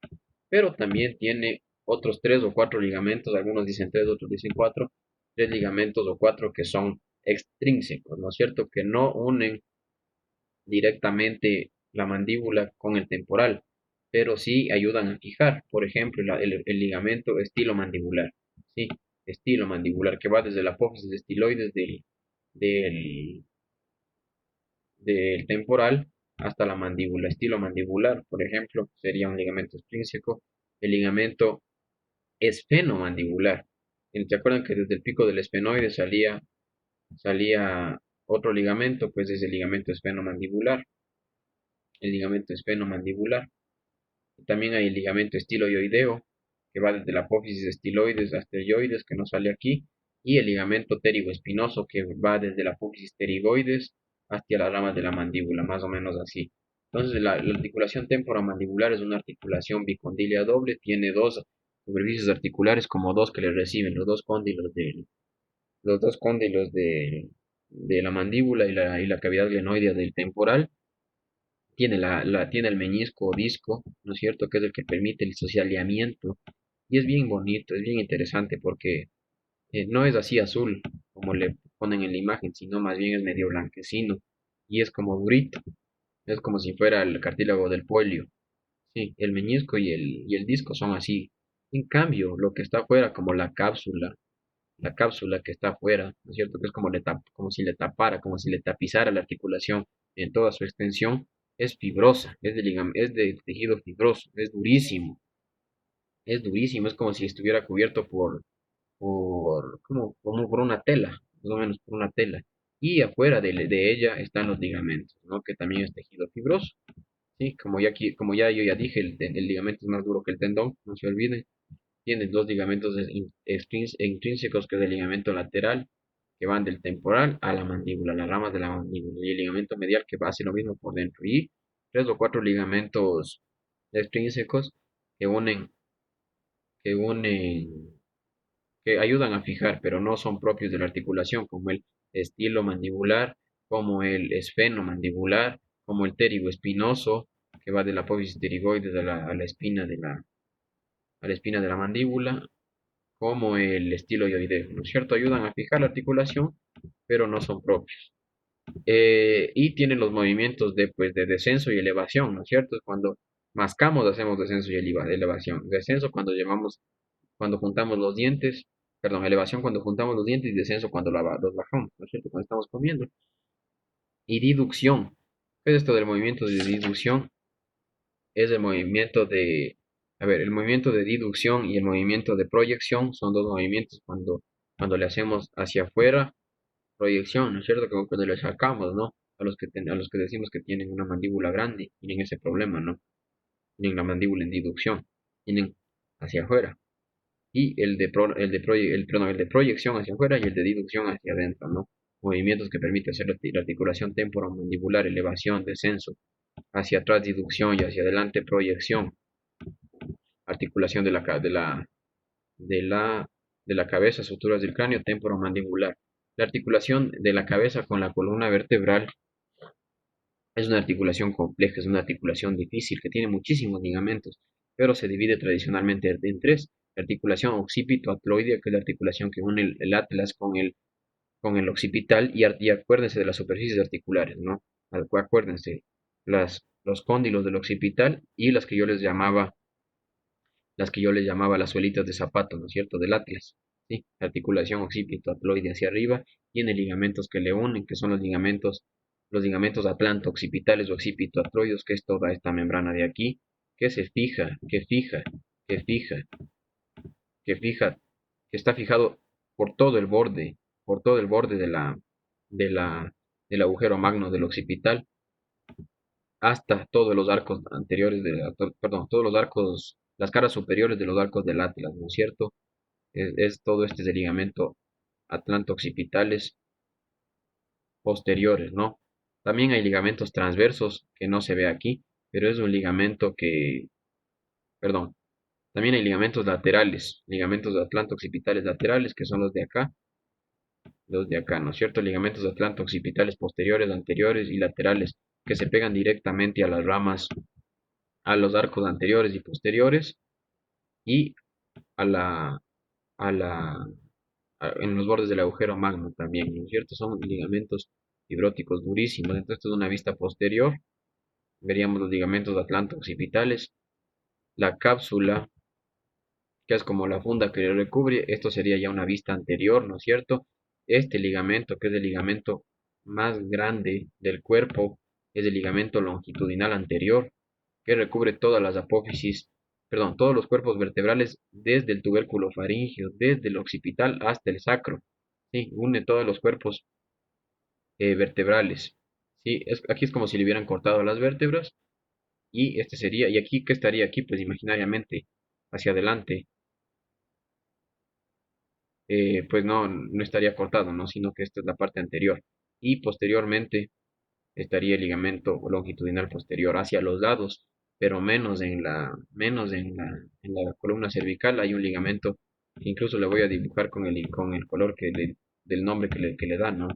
Pero también tiene otros tres o cuatro ligamentos, algunos dicen tres, otros dicen cuatro, tres ligamentos o cuatro que son extrínsecos, ¿no es cierto? Que no unen directamente la mandíbula con el temporal, pero sí ayudan a fijar, por ejemplo, el ligamento estilomandibular, ¿sí? Estilomandibular, que va desde la apófisis estiloides del, del temporal hasta la mandíbula. Estilomandibular, por ejemplo, sería un ligamento extrínseco. El ligamento esfenomandibular. ¿Se acuerdan que desde el pico del esfenoide salía otro ligamento? Pues es el ligamento esfenomandibular. El ligamento esfenomandibular. También hay el ligamento estiloioideo, que va desde la apófisis estiloides hasta el yoides, que no sale aquí, y el ligamento pterigoespinoso, que va desde la apófisis pterigoides hasta las ramas de la mandíbula, más o menos así. Entonces, la articulación temporomandibular es una articulación bicondilia doble, tiene dos superficies articulares como dos que le reciben, los dos cóndilos de la mandíbula y la cavidad glenoidea del temporal, tiene el meñisco o disco, ¿no es cierto? Que es el que permite el socialeamiento. Y es bien bonito, es bien interesante porque no es así azul como le ponen en la imagen, sino más bien es medio blanquecino y es como durito, es como si fuera el cartílago del polio. Sí, el meñisco y el disco son así. En cambio, lo que está afuera, como la cápsula que está afuera, ¿no es cierto? Que es como, como si le tapara, como si le tapizara la articulación en toda su extensión, es fibrosa, es de tejido fibroso, es durísimo, es como si estuviera cubierto como por una tela, más o menos por una tela. Y afuera de ella están los ligamentos, ¿no? Que también es tejido fibroso. Sí, como ya yo ya dije, el ligamento es más duro que el tendón, no se olviden. Tiene dos ligamentos intrínsecos, que es el ligamento lateral, que van del temporal a la mandíbula, las ramas de la mandíbula, y el ligamento medial, que hace lo mismo por dentro, y tres o cuatro ligamentos extrínsecos que que unen, que ayudan a fijar, pero no son propios de la articulación, como el estilo mandibular, como el esfenomandibular, como el térigo espinoso, que va de la apófisis pterigoides a la espina de la mandíbula, como el estilo yoideo, ¿no es cierto? Ayudan a fijar la articulación, pero no son propios. Y tienen los movimientos de descenso y elevación, ¿no es cierto? Cuando mascamos hacemos descenso y elevación. Descenso cuando juntamos los dientes, perdón, elevación cuando juntamos los dientes y descenso cuando los bajamos, ¿no es cierto? Cuando estamos comiendo. Y diducción. ¿Qué es esto del movimiento de diducción? Es el movimiento el movimiento de diducción y el movimiento de proyección son dos movimientos cuando le hacemos hacia afuera, proyección, ¿no es cierto? Como cuando le sacamos, ¿no? A los que decimos que tienen una mandíbula grande, tienen ese problema, ¿no? Tienen la mandíbula en diducción, tienen hacia afuera. Y el de proyección hacia afuera y el de diducción hacia adentro, ¿no? Movimientos que permiten hacer la articulación temporomandibular, elevación, descenso, hacia atrás diducción y hacia adelante proyección, articulación de la, de la cabeza, suturas del cráneo, temporomandibular. La articulación de la cabeza con la columna vertebral es una articulación compleja, es una articulación difícil que tiene muchísimos ligamentos, pero se divide tradicionalmente en tres. La articulación occipito-atloidea, que es la articulación que une el atlas con el occipital, y acuérdense de las superficies articulares, ¿no? Acuérdense, los cóndilos del occipital y las que yo les llamaba las suelitas de zapato, ¿no es cierto? Del atlas, ¿sí? La articulación occipito-atloide hacia arriba tiene ligamentos que le unen, que son los ligamentos atlanto-occipitales o occipito-atloides, que es toda esta membrana de aquí, que se fija, que fija, que fija, que está fijado por todo el borde, por todo el borde de la, del agujero magno del occipital, hasta todos los arcos anteriores perdón, todos los arcos, las caras superiores de los arcos del atlas, ¿no es cierto? Es todo este de ligamento atlanto-occipitales posteriores, ¿no? También hay ligamentos transversos que no se ve aquí, pero es un ligamento perdón, también hay ligamentos atlanto-occipitales laterales, que son los de acá, ¿no es cierto? Ligamentos atlanto-occipitales posteriores, anteriores y laterales, que se pegan directamente a las ramas, a los arcos anteriores y posteriores, y a la, a la, en los bordes del agujero magno también, ¿no es cierto? Son ligamentos fibróticos durísimos. Entonces, de una vista posterior, veríamos los ligamentos atlanto-occipitales, la cápsula, que es como la funda que le recubre. Esto sería ya una vista anterior, ¿no es cierto? Este ligamento, que es el ligamento más grande del cuerpo, es el ligamento longitudinal anterior, que recubre todas las apófisis, perdón, todos los cuerpos vertebrales, desde el tubérculo faríngeo, desde el occipital hasta el sacro. Sí, une todos los cuerpos vertebrales. Sí, aquí es como si le hubieran cortado las vértebras, y este sería, y aquí, ¿qué estaría aquí? Pues imaginariamente, hacia adelante, pues no estaría cortado, ¿no? Sino que esta es la parte anterior. Y posteriormente estaría el ligamento longitudinal posterior hacia los lados, pero menos en la columna cervical hay un ligamento que incluso le voy a dibujar con el color del nombre que le dan, ¿no?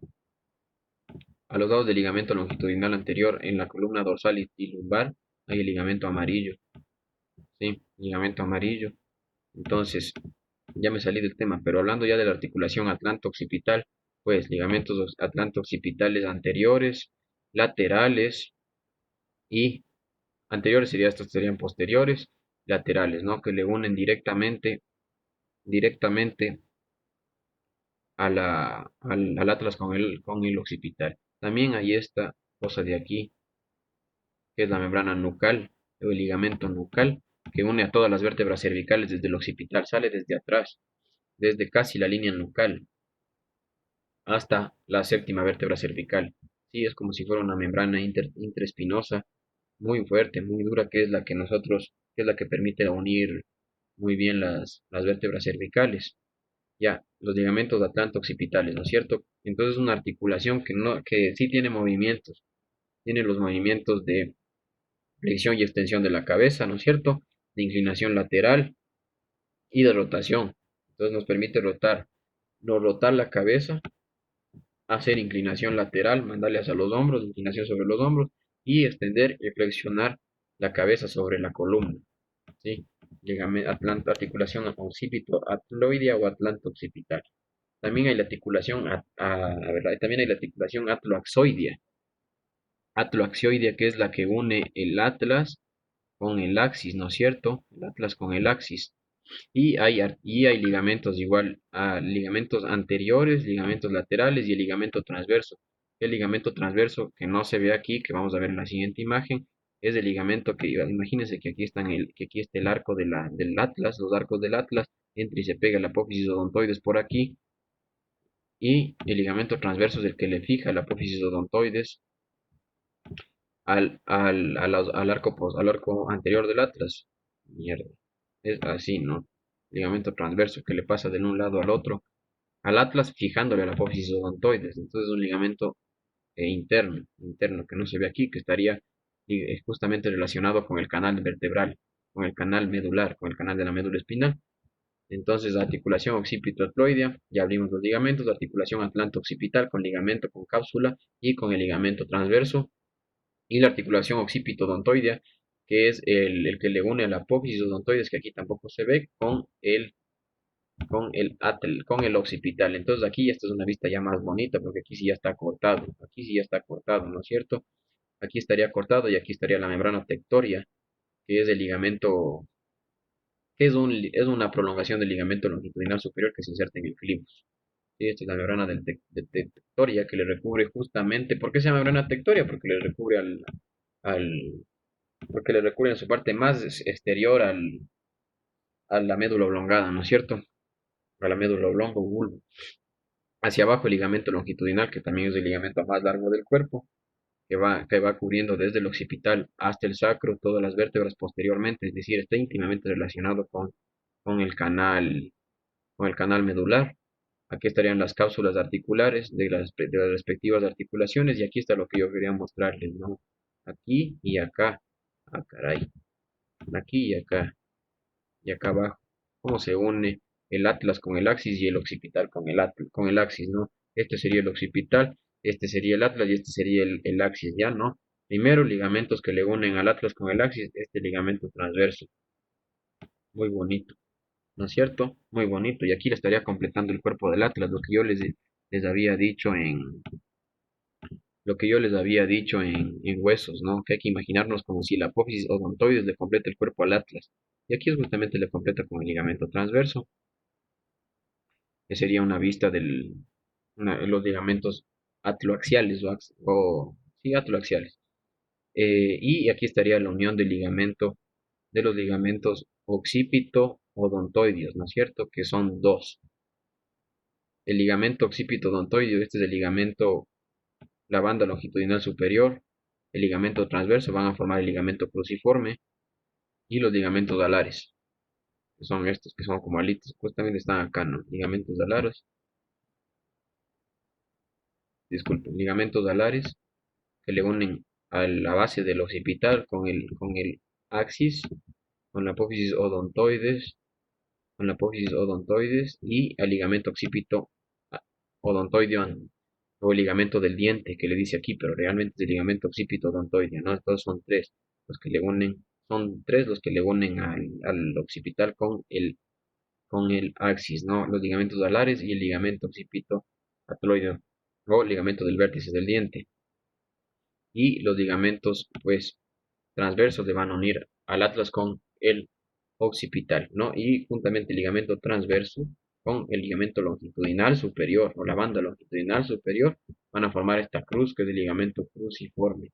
A los lados del ligamento longitudinal anterior, en la columna dorsal y lumbar, hay el ligamento amarillo, ¿sí? Ligamento amarillo. Entonces, ya me salí del tema, pero hablando ya de la articulación atlanto-occipital, pues ligamentos atlanto-occipitales anteriores, laterales y Anteriores serían estos serían posteriores, laterales, ¿no? Que le unen directamente al atlas con el occipital. También hay esta cosa de aquí, que es la membrana nucal, o el ligamento nucal, que une a todas las vértebras cervicales desde el occipital, sale desde atrás, desde casi la línea nucal hasta la séptima vértebra cervical. Sí, es como si fuera una membrana interespinosa muy fuerte, muy dura, que es la que que es la que permite unir muy bien las vértebras cervicales. Ya, los ligamentos atlanto-occipitales, ¿no es cierto? Entonces una articulación que sí tiene movimientos, tiene los movimientos de flexión y extensión de la cabeza, ¿no es cierto? De inclinación lateral y de rotación. Entonces nos permite rotar la cabeza, hacer inclinación lateral, mandarle hacia los hombros, inclinación sobre los hombros y extender y flexionar la cabeza sobre la columna, ¿sí? Articulación occipito-atloidea o atlanto-occipital. También hay la articulación, también hay la articulación atloaxoidea. Atloaxoidea, que es la que une el atlas con el axis, ¿no es cierto? El atlas con el axis. Y hay ligamentos igual, ligamentos anteriores, ligamentos laterales y el ligamento transverso. El ligamento transverso que no se ve aquí, que vamos a ver en la siguiente imagen, es el ligamento que, imagínense que aquí que aquí está el arco del atlas, los arcos del atlas, entra y se pega el apófisis odontoides por aquí, y el ligamento transverso es el que le fija el apófisis odontoides al arco anterior del atlas. Mierda. Es así, ¿no? Ligamento transverso que le pasa de un lado al otro, al atlas fijándole al apófisis odontoides. Entonces es un ligamento interno que no se ve aquí, que estaría justamente relacionado con el canal vertebral, con el canal medular, con el canal de la médula espinal. Entonces, articulación occipito-atloidea, ya abrimos los ligamentos, articulación atlanto-occipital con ligamento con cápsula y con el ligamento transverso, y la articulación occipito-odontoidea, que es el que le une al apófisis odontoides, que aquí tampoco se ve, con el occipital. Entonces aquí esta es una vista ya más bonita, porque aquí sí ya está cortado, aquí sí ya está cortado, ¿no es cierto? Aquí estaría cortado y aquí estaría la membrana tectoria, que es el ligamento, que es una prolongación del ligamento longitudinal superior que se inserta en el clivus. Sí, esta es la membrana de tectoria que le recubre justamente. ¿Por qué se llama membrana tectoria? Porque le recubre al, porque le recubre en su parte más exterior a la médula oblongada, ¿no es cierto? A la médula oblonga o bulbo. Hacia abajo el ligamento longitudinal, que también es el ligamento más largo del cuerpo, que va cubriendo desde el occipital hasta el sacro todas las vértebras posteriormente, es decir, está íntimamente relacionado con el canal, con el canal medular. Aquí estarían las cápsulas articulares de las respectivas articulaciones y aquí está lo que yo quería mostrarles, ¿no? Aquí y acá. Ah, caray. Aquí y acá abajo. Cómo se une el atlas con el axis y el occipital con el axis, ¿no? Este sería el occipital, este sería el atlas y este sería el axis, ¿ya? ¿No? Primero, ligamentos que le unen al atlas con el axis, este ligamento transverso. Muy bonito, ¿no es cierto? Muy bonito. Y aquí le estaría completando el cuerpo del atlas, lo que yo les había dicho en huesos, ¿no? Que hay que imaginarnos como si la apófisis odontoides le completa el cuerpo al atlas. Y aquí es justamente le completa con el ligamento transverso, que sería una vista los ligamentos atloaxiales sí, atloaxiales. Y aquí estaría la unión de los ligamentos occipito-odontoideos, ¿no es cierto? Que son dos. El ligamento occipito-odontoideo, este es el ligamento, la banda longitudinal superior, el ligamento transverso van a formar el ligamento cruciforme y los ligamentos alares, que son estos que son como alitas, justamente están acá, ¿no? Ligamentos alares, disculpen, ligamentos alares que le unen a la base del occipital con el axis, con la apófisis odontoides, y al ligamento occipito odontoideo o el ligamento del diente que le dice aquí, pero realmente es el ligamento occipito odontoideo, ¿no? Estos son tres los que le unen, son tres los que le unen al occipital con el axis, ¿no? Los ligamentos alares y el ligamento occipito atloideo o ligamento del vértice del diente. Y los ligamentos, pues, transversos le van a unir al atlas con el occipital, ¿no? Y juntamente el ligamento transverso con el ligamento longitudinal superior o la banda longitudinal superior van a formar esta cruz que es el ligamento cruciforme.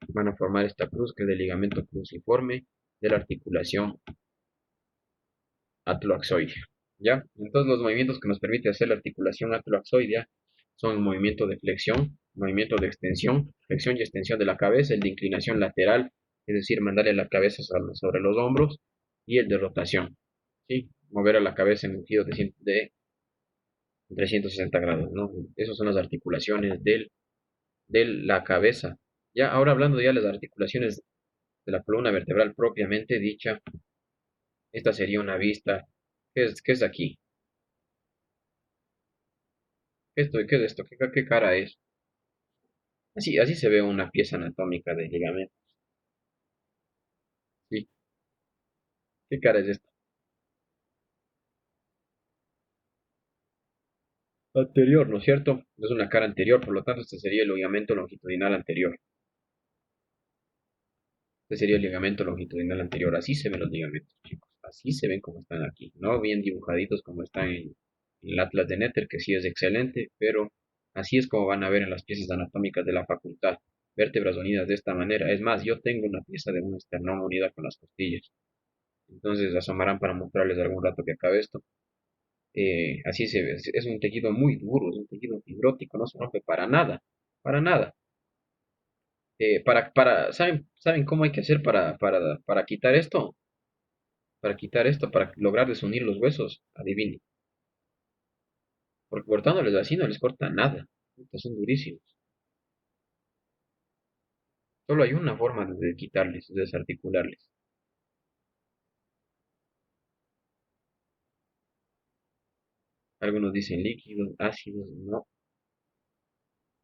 Van a formar esta cruz que es el ligamento cruciforme de la articulación atuloaxoidea. ¿Ya? Entonces los movimientos que nos permite hacer la articulación atuloaxoidea son movimiento de flexión, movimiento de extensión, flexión y extensión de la cabeza, el de inclinación lateral, es decir, mandarle la cabeza sobre los hombros, y el de rotación, ¿sí? Mover a la cabeza en un giro de 360 grados, ¿no? Esas son las articulaciones de la cabeza. Ya, ahora hablando ya de las articulaciones de la columna vertebral propiamente dicha, esta sería una vista. ¿Qué es aquí? ¿Qué es esto? ¿Qué cara es? Así se ve una pieza anatómica del ligamento. ¿Sí? ¿Qué cara es esta? Anterior, ¿no es cierto? Es una cara anterior, por lo tanto, este sería el ligamento longitudinal anterior. Este sería el ligamento longitudinal anterior. Así se ven los ligamentos, chicos. Así se ven como están aquí. No bien dibujaditos como están en el Atlas de Netter, que sí es excelente, pero así es como van a ver en las piezas anatómicas de la facultad. Vértebras unidas de esta manera. Es más, yo tengo una pieza de un esternón unida con las costillas. Entonces asomarán para mostrarles algún rato que acabe esto. Así se ve. Es un tejido muy duro, es un tejido fibrótico, no se rompe para nada. Para nada. ¿Saben cómo hay que hacer para quitar esto? Para quitar esto, para lograr desunir los huesos, adivinen. Porque cortándoles así no les corta nada. Son durísimos. Solo hay una forma de quitarles, de desarticularles. Algunos dicen líquidos, ácidos, no.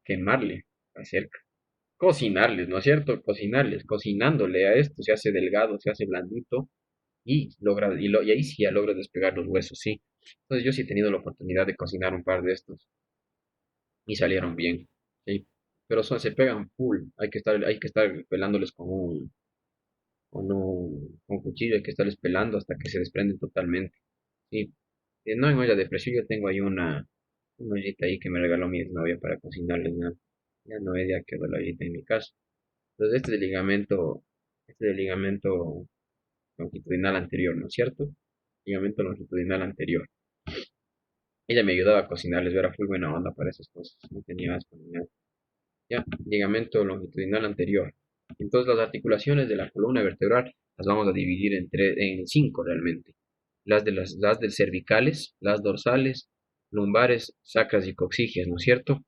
Quemarle, acerca. Cocinarles, ¿no es cierto? Cocinarles. Cocinándole a esto se hace delgado, se hace blandito y ahí sí ya logra despegar los huesos, sí. Entonces yo sí he tenido la oportunidad de cocinar un par de estos y salieron bien, sí. Pero se pegan full, hay que estar pelándoles con un cuchillo, hay que estarles pelando hasta que se desprenden totalmente, sí. No en olla de presión, yo tengo ahí una ollita ahí que me regaló mi exnovia para cocinarles, ya no es, ya quedó la ollita en mi casa. Entonces este es el ligamento longitudinal anterior, ¿no es cierto? Ligamento longitudinal anterior. Ella me ayudaba a cocinarles, yo era full buena onda para esas cosas, no tenía asco ni nada. Ya, ligamento longitudinal anterior. Entonces las articulaciones de la columna vertebral las vamos a dividir en cinco realmente. Las del cervicales, las dorsales, lumbares, sacras y coxigias, ¿no es cierto?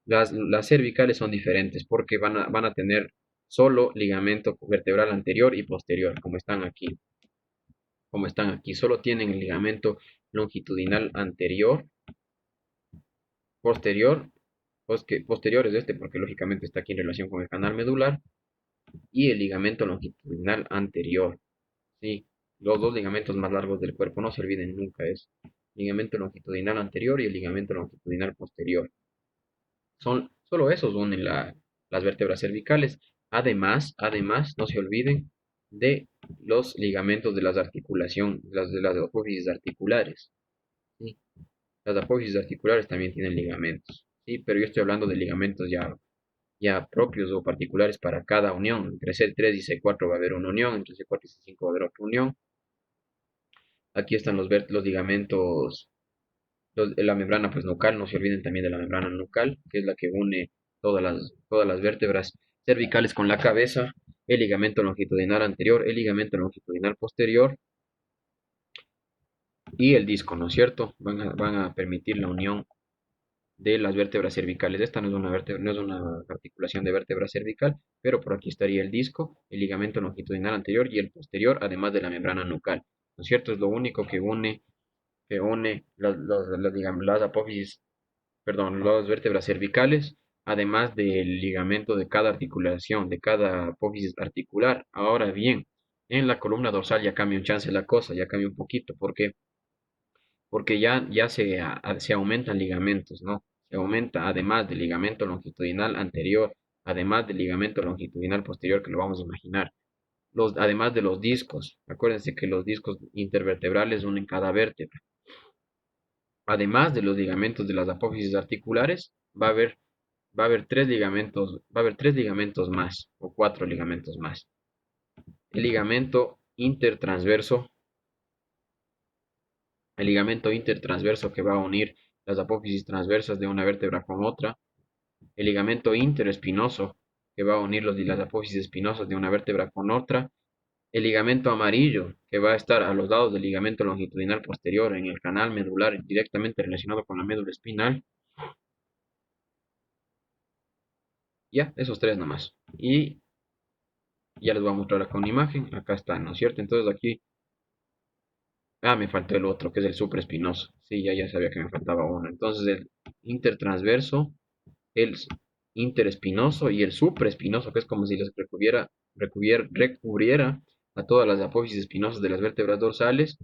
Las cervicales son diferentes porque van a tener solo ligamento vertebral anterior y posterior, como están aquí. Como están aquí, solo tienen el ligamento longitudinal anterior, posterior, posterior es este porque lógicamente está aquí en relación con el canal medular, y el ligamento longitudinal anterior. Sí, los dos ligamentos más largos del cuerpo, no se olviden nunca eso. Ligamento longitudinal anterior y el ligamento longitudinal posterior. Solo esos unen las vértebras cervicales. Además, no se olviden de los ligamentos de las articulaciones, de las apófisis articulares. ¿Sí? Las apófisis articulares también tienen ligamentos. ¿Sí? Pero yo estoy hablando de ligamentos ya propios o particulares para cada unión. Entre C3 y C4 va a haber una unión, entre C4 y C5 va a haber otra unión. Aquí están los ligamentos, la membrana pues nucal, no se olviden también de la membrana nucal, que es la que une todas las vértebras cervicales con la cabeza, el ligamento longitudinal anterior, el ligamento longitudinal posterior y el disco, ¿no es cierto? Van a permitir la unión de las vértebras cervicales. Esta no es una no es una articulación de vértebra cervical, pero por aquí estaría el disco, el ligamento longitudinal anterior y el posterior, además de la membrana nucal. ¿No es cierto? Es lo único que une las apófisis, perdón, las vértebras cervicales, además del ligamento de cada articulación, de cada apófisis articular. Ahora bien, en la columna dorsal ya cambia un chance la cosa, ya cambia un poquito, porque ya se aumentan ligamentos, ¿no? Se aumenta además del ligamento longitudinal anterior, además del ligamento longitudinal posterior que lo vamos a imaginar. Además de los discos, acuérdense que los discos intervertebrales unen cada vértebra. Además de los ligamentos de las apófisis articulares, va a haber tres ligamentos más, o cuatro ligamentos más. El ligamento intertransverso, el ligamento intertransverso que va a unir las apófisis transversas de una vértebra con otra, el ligamento interespinoso que va a unir las apófisis espinosas de una vértebra con otra, el ligamento amarillo que va a estar a los lados del ligamento longitudinal posterior en el canal medular directamente relacionado con la médula espinal. Ya, esos tres nomás. Y ya les voy a mostrar acá una imagen. Acá está, ¿no es cierto? Entonces aquí, me faltó el otro, que es el supraespinoso. Sí, ya sabía que me faltaba uno. Entonces el intertransverso, el interespinoso y el supraespinoso, que es como si les recubriera a todas las apófisis espinosas de las vértebras dorsales,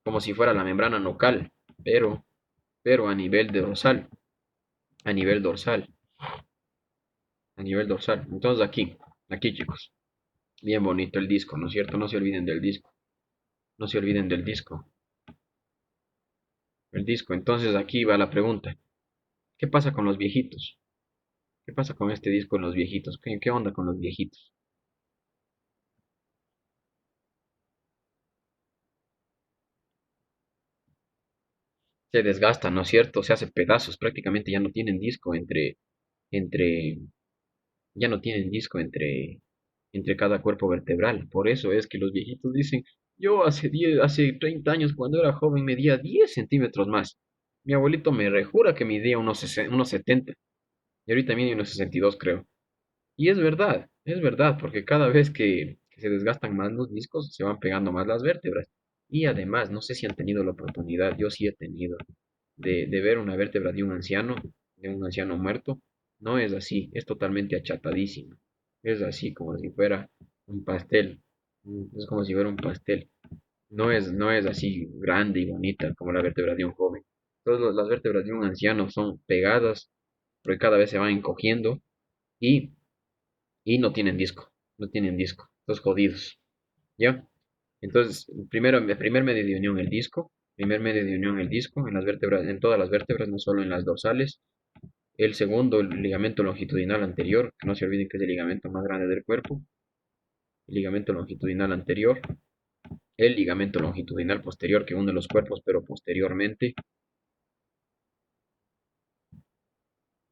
como si fuera la membrana nocal, pero, pero a nivel de dorsal, a nivel dorsal, a nivel dorsal. Entonces aquí chicos, bien bonito el disco, ¿no es cierto? No se olviden del disco, no se olviden del disco, el disco. Entonces aquí va la pregunta, ¿qué pasa con los viejitos? ¿Qué pasa con este disco en los viejitos? ¿Qué onda con los viejitos? Se desgasta, ¿no es cierto? Se hace pedazos, prácticamente ya no tienen disco entre, ya no tienen disco entre cada cuerpo vertebral. Por eso es que los viejitos dicen, yo hace 30 años cuando era joven medía 10 centímetros más. Mi abuelito me rejura que medía unos 70 y ahorita mide unos 62 creo. Y es verdad, porque cada vez que se desgastan más los discos se van pegando más las vértebras. Y además, no sé si han tenido la oportunidad, yo sí he tenido, de ver una vértebra de un anciano muerto. No es así, es totalmente achatadísima. Es así como si fuera un pastel. Es como si fuera un pastel. No es así grande y bonita como la vértebra de un joven. Todas las vértebras de un anciano son pegadas, porque cada vez se van encogiendo y, y no tienen disco. No tienen disco. Los jodidos. ¿Ya? Entonces, primero, el primer medio de unión el disco, primer medio de unión el disco en las vértebras, en todas las vértebras, no solo en las dorsales. El segundo, el ligamento longitudinal anterior, que no se olviden que es el ligamento más grande del cuerpo. El ligamento longitudinal anterior, el ligamento longitudinal posterior que une los cuerpos, pero posteriormente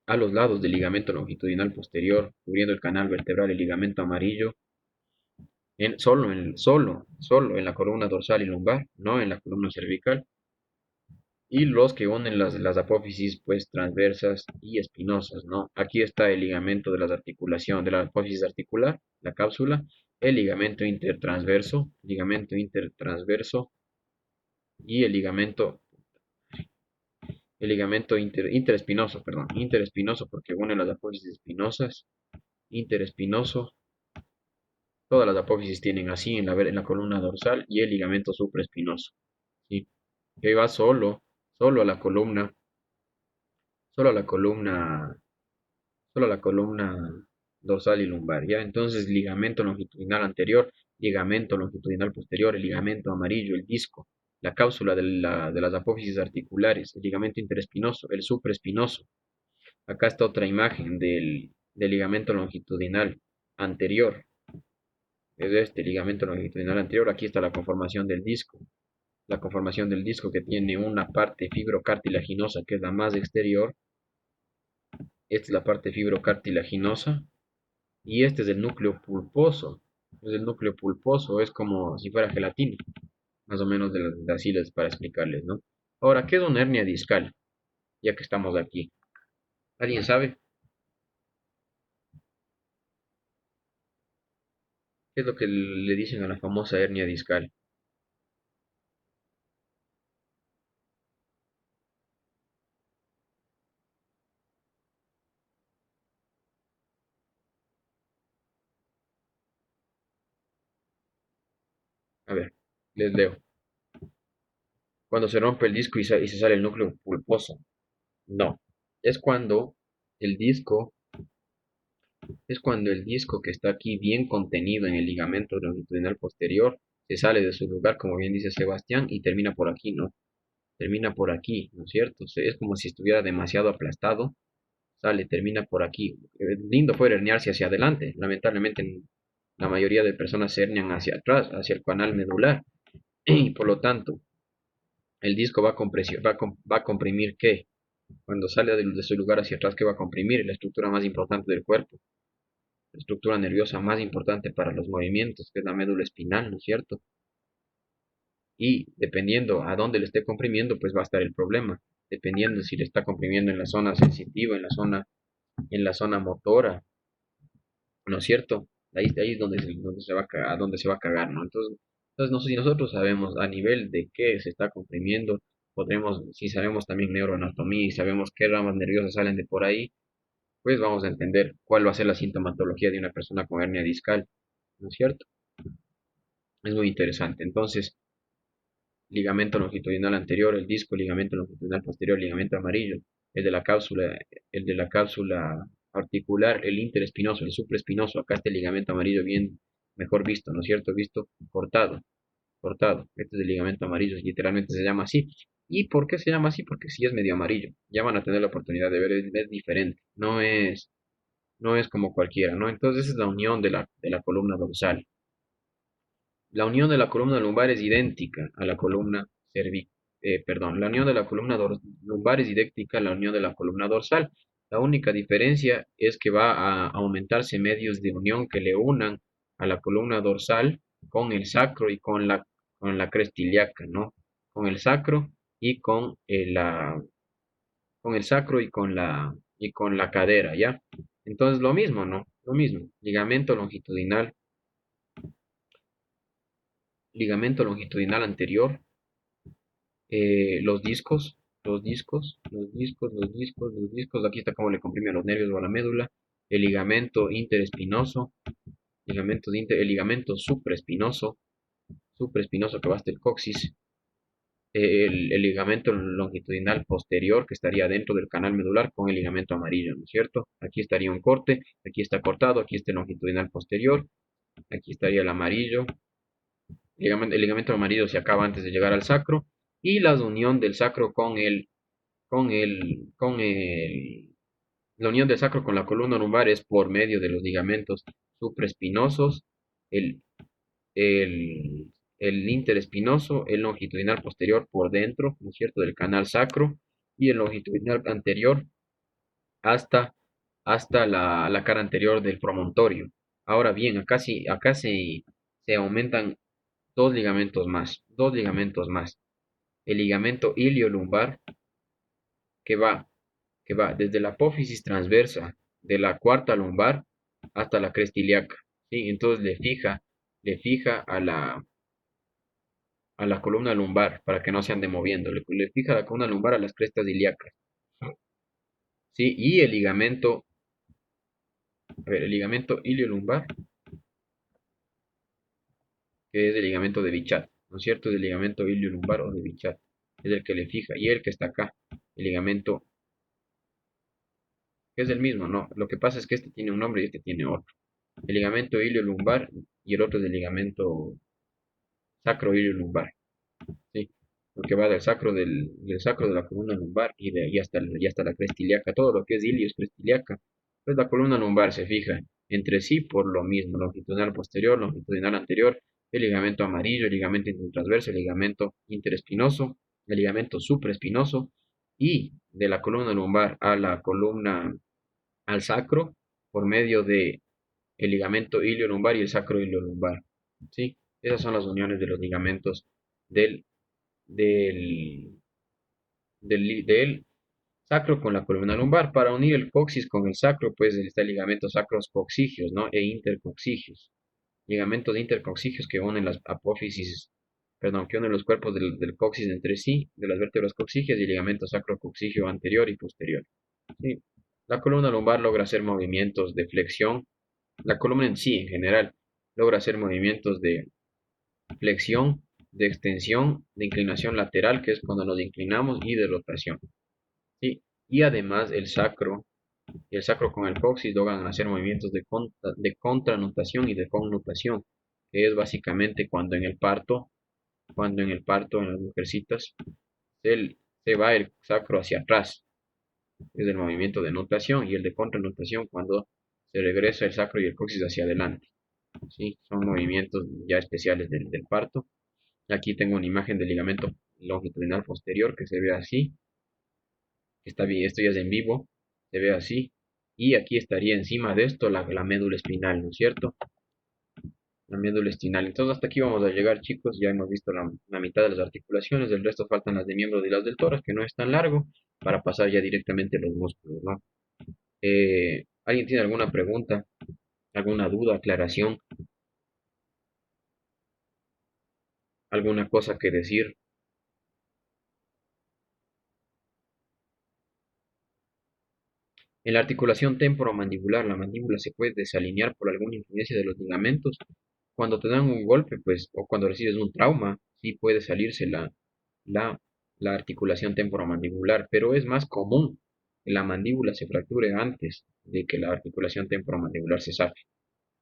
a los lados del ligamento longitudinal posterior, cubriendo el canal vertebral, el ligamento amarillo, solo en la columna dorsal y lumbar, no en la columna cervical. Y los que unen las apófisis pues transversas y espinosas, ¿no? Aquí está el ligamento de las articulaciones, de la apófisis articular, la cápsula, el ligamento intertransverso y el ligamento interespinoso, perdón, interespinoso porque une las apófisis espinosas, interespinoso, todas las apófisis tienen así en la columna dorsal y el ligamento supraespinoso, ¿sí? Que va solo a la columna, solo a la columna solo la columna dorsal y lumbar, ¿ya? Entonces, ligamento longitudinal anterior, ligamento longitudinal posterior, el ligamento amarillo, el disco, la cápsula de las apófisis articulares, el ligamento interespinoso, el supraespinoso. Acá está otra imagen del ligamento longitudinal anterior, es este ligamento longitudinal anterior. Aquí está la conformación del disco que tiene una parte fibrocartilaginosa que es la más exterior. Esta es la parte fibrocartilaginosa. Y este es el núcleo pulposo. Es el núcleo pulposo, es como si fuera gelatina, más o menos de así les para explicarles, ¿no? Ahora, ¿qué es una hernia discal? Ya que estamos aquí. ¿Alguien sabe qué es lo que le dicen a la famosa hernia discal? A ver, les leo. Cuando se rompe el disco y se sale el núcleo pulposo. No, es cuando el disco Es cuando el disco que está aquí bien contenido en el ligamento longitudinal posterior se sale de su lugar, como bien dice Sebastián, y termina por aquí, ¿no? Termina por aquí, ¿no es cierto? Es como si estuviera demasiado aplastado, sale, termina por aquí. Lindo fuera herniarse hacia adelante. Lamentablemente, la mayoría de personas se hernian hacia atrás, hacia el canal medular, y por lo tanto, el disco va a comprimir ¿qué? Cuando sale de su lugar hacia atrás, ¿qué va a comprimir? La estructura más importante del cuerpo, la estructura nerviosa más importante para los movimientos, que es la médula espinal, ¿no es cierto? Y dependiendo a dónde le esté comprimiendo, pues va a estar el problema. Dependiendo si le está comprimiendo en la zona sensitiva, en la zona motora, ¿no es cierto? Ahí es donde se va donde se va a cagar, ¿no? Entonces no sé si nosotros sabemos a nivel de qué se está comprimiendo, podremos, si sabemos también neuroanatomía y sabemos qué ramas nerviosas salen de por ahí, pues vamos a entender cuál va a ser la sintomatología de una persona con hernia discal, ¿no es cierto? Es muy interesante. Entonces, ligamento longitudinal anterior, el disco, ligamento longitudinal posterior, ligamento amarillo, el de la cápsula, el de la cápsula articular, el interespinoso, el supraespinoso, acá está el ligamento amarillo bien mejor visto, ¿no es cierto? Visto cortado, cortado. Este es el ligamento amarillo, literalmente se llama así. ¿Y por qué se llama así? Porque sí es medio amarillo. Ya van a tener la oportunidad de ver, es diferente. No es como cualquiera, ¿no? Entonces esa es la unión de la columna dorsal. La unión de la columna lumbar es idéntica a la columna perdón, la unión de la lumbar es idéntica a la unión de la columna dorsal. La única diferencia es que va a aumentarse medios de unión que le unan a la columna dorsal con el sacro y con la cresta ilíaca, ¿no? Con el sacro y con el sacro y con la cadera, ¿ya? Entonces lo mismo, ¿no? Lo mismo. Ligamento longitudinal anterior, los discos, aquí está cómo le comprime los nervios o la médula, el ligamento interespinoso, el ligamento supraespinoso que va hasta el coxis, el ligamento longitudinal posterior que estaría dentro del canal medular con el ligamento amarillo, ¿no es cierto? Aquí estaría un corte, aquí está cortado, aquí está el longitudinal posterior, aquí estaría el amarillo, el ligamento amarillo se acaba antes de llegar al sacro y la unión del sacro la unión del sacro con la columna lumbar es por medio de los ligamentos supraespinosos, el, el, el interespinoso, el longitudinal posterior por dentro, ¿no es cierto?, del canal sacro y el longitudinal anterior hasta, hasta la cara anterior del promontorio. Ahora bien, se aumentan dos ligamentos más. El ligamento iliolumbar que va, que va desde la apófisis transversa de la cuarta lumbar hasta la cresta ilíaca, ¿sí? Entonces le fija a la columna lumbar para que no se ande moviendo, le fija la columna lumbar a las crestas ilíacas, ¿sí? Y el ligamento iliolumbar, que es el ligamento de Bichat, ¿no es cierto? Es el ligamento iliolumbar o de Bichat, es el que le fija, y el que está acá, el ligamento, que es el mismo, ¿no? Lo que pasa es que este tiene un nombre y este tiene otro. El ligamento iliolumbar y el otro es el ligamento sacroiliolumbar, ¿sí? Porque va del sacro de la columna lumbar y hasta la cresta ilíaca, todo lo que es ilio es cresta ilíaca. Pues la columna lumbar se fija entre sí por lo mismo, longitudinal posterior, longitudinal anterior, el ligamento amarillo, el ligamento intertransverso, el ligamento interespinoso, el ligamento supraespinoso y de la columna lumbar a la columna al sacro por medio de el ligamento iliolumbar y el sacro iliolumbar, ¿sí? Esas son las uniones de los ligamentos del, del, del sacro con la columna lumbar. Para unir el coxis con el sacro, pues está el ligamento sacros coxigios, ¿no? E intercoxigios. Ligamentos intercoxigios que unen las apófisis, perdón, que unen los cuerpos del coxis entre sí, de las vértebras coxigias y el ligamento sacrocoxigio anterior y posterior. ¿Sí? La columna lumbar logra hacer movimientos de flexión. La columna en sí, en general, logra hacer movimientos de flexión, de extensión, de inclinación lateral, que es cuando nos inclinamos, y de rotación, ¿sí? Y además el sacro Y el sacro con el coxis logran hacer movimientos de contranutación y de connutación, que es básicamente cuando en el parto en las mujercitas se va el sacro hacia atrás, es el movimiento de nutación, y el de contranutación cuando se regresa el sacro y el coxis hacia adelante. ¿Sí? Son movimientos ya especiales del parto. Aquí tengo una imagen del ligamento longitudinal posterior que se ve así. Está bien, esto ya es en vivo, se ve así. Y aquí estaría encima de esto la médula espinal, ¿no es cierto? La médula espinal. Entonces hasta aquí vamos a llegar, chicos. Ya hemos visto la mitad de las articulaciones, del resto faltan las de miembros y las del tórax, que no es tan largo, para pasar ya directamente a los músculos, ¿no? ¿Alguien tiene alguna pregunta, alguna duda, aclaración, alguna cosa que decir? En la articulación temporomandibular, la mandíbula se puede desalinear por alguna influencia de los ligamentos. Cuando te dan un golpe, pues, o cuando recibes un trauma, sí puede salirse la, la articulación temporomandibular, pero es más común que la mandíbula se fracture antes de que la articulación temporomandibular se zafe.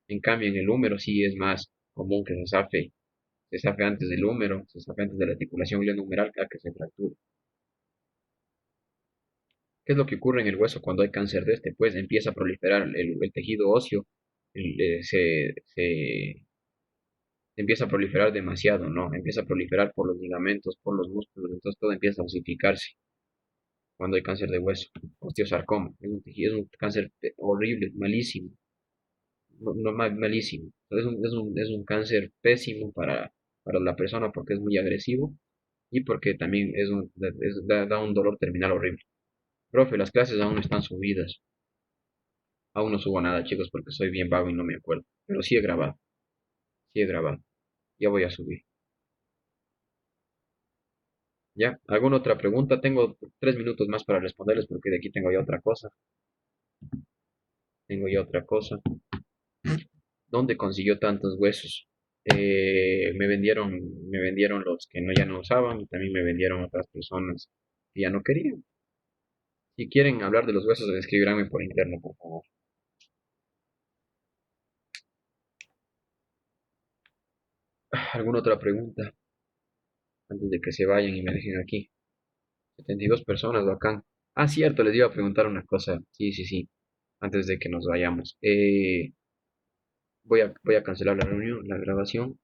En cambio, en el húmero sí es más común que se zafe antes del húmero, se zafe antes de la articulación glenohumeral a que se fracture. ¿Qué es lo que ocurre en el hueso cuando hay cáncer de este? Pues empieza a proliferar el tejido óseo, se empieza a proliferar demasiado, ¿no? Empieza a proliferar por los ligamentos, por los músculos, entonces todo empieza a osificarse cuando hay cáncer de hueso. Osteosarcoma, es un cáncer horrible, malísimo, malísimo. Es un cáncer pésimo para la persona porque es muy agresivo y porque también da un dolor terminal horrible. Profe, las clases aún no están subidas. Aún no subo nada, chicos, porque soy bien vago y no me acuerdo. Pero sí he grabado, sí he grabado. Ya voy a subir. ¿Ya? ¿Alguna otra pregunta? Tengo 3 minutos más para responderles porque de aquí tengo ya otra cosa. Tengo ya otra cosa. ¿Dónde consiguió tantos huesos? Me vendieron los que no, ya no usaban y también me vendieron otras personas que ya no querían. Si quieren hablar de los huesos, escribiránme por interno, por favor. ¿Alguna otra pregunta? Antes de que se vayan y me dejen aquí. 72 personas, bacán. Ah, cierto, les iba a preguntar una cosa. Sí, sí, sí. Antes de que nos vayamos. Voy a cancelar la reunión, la grabación.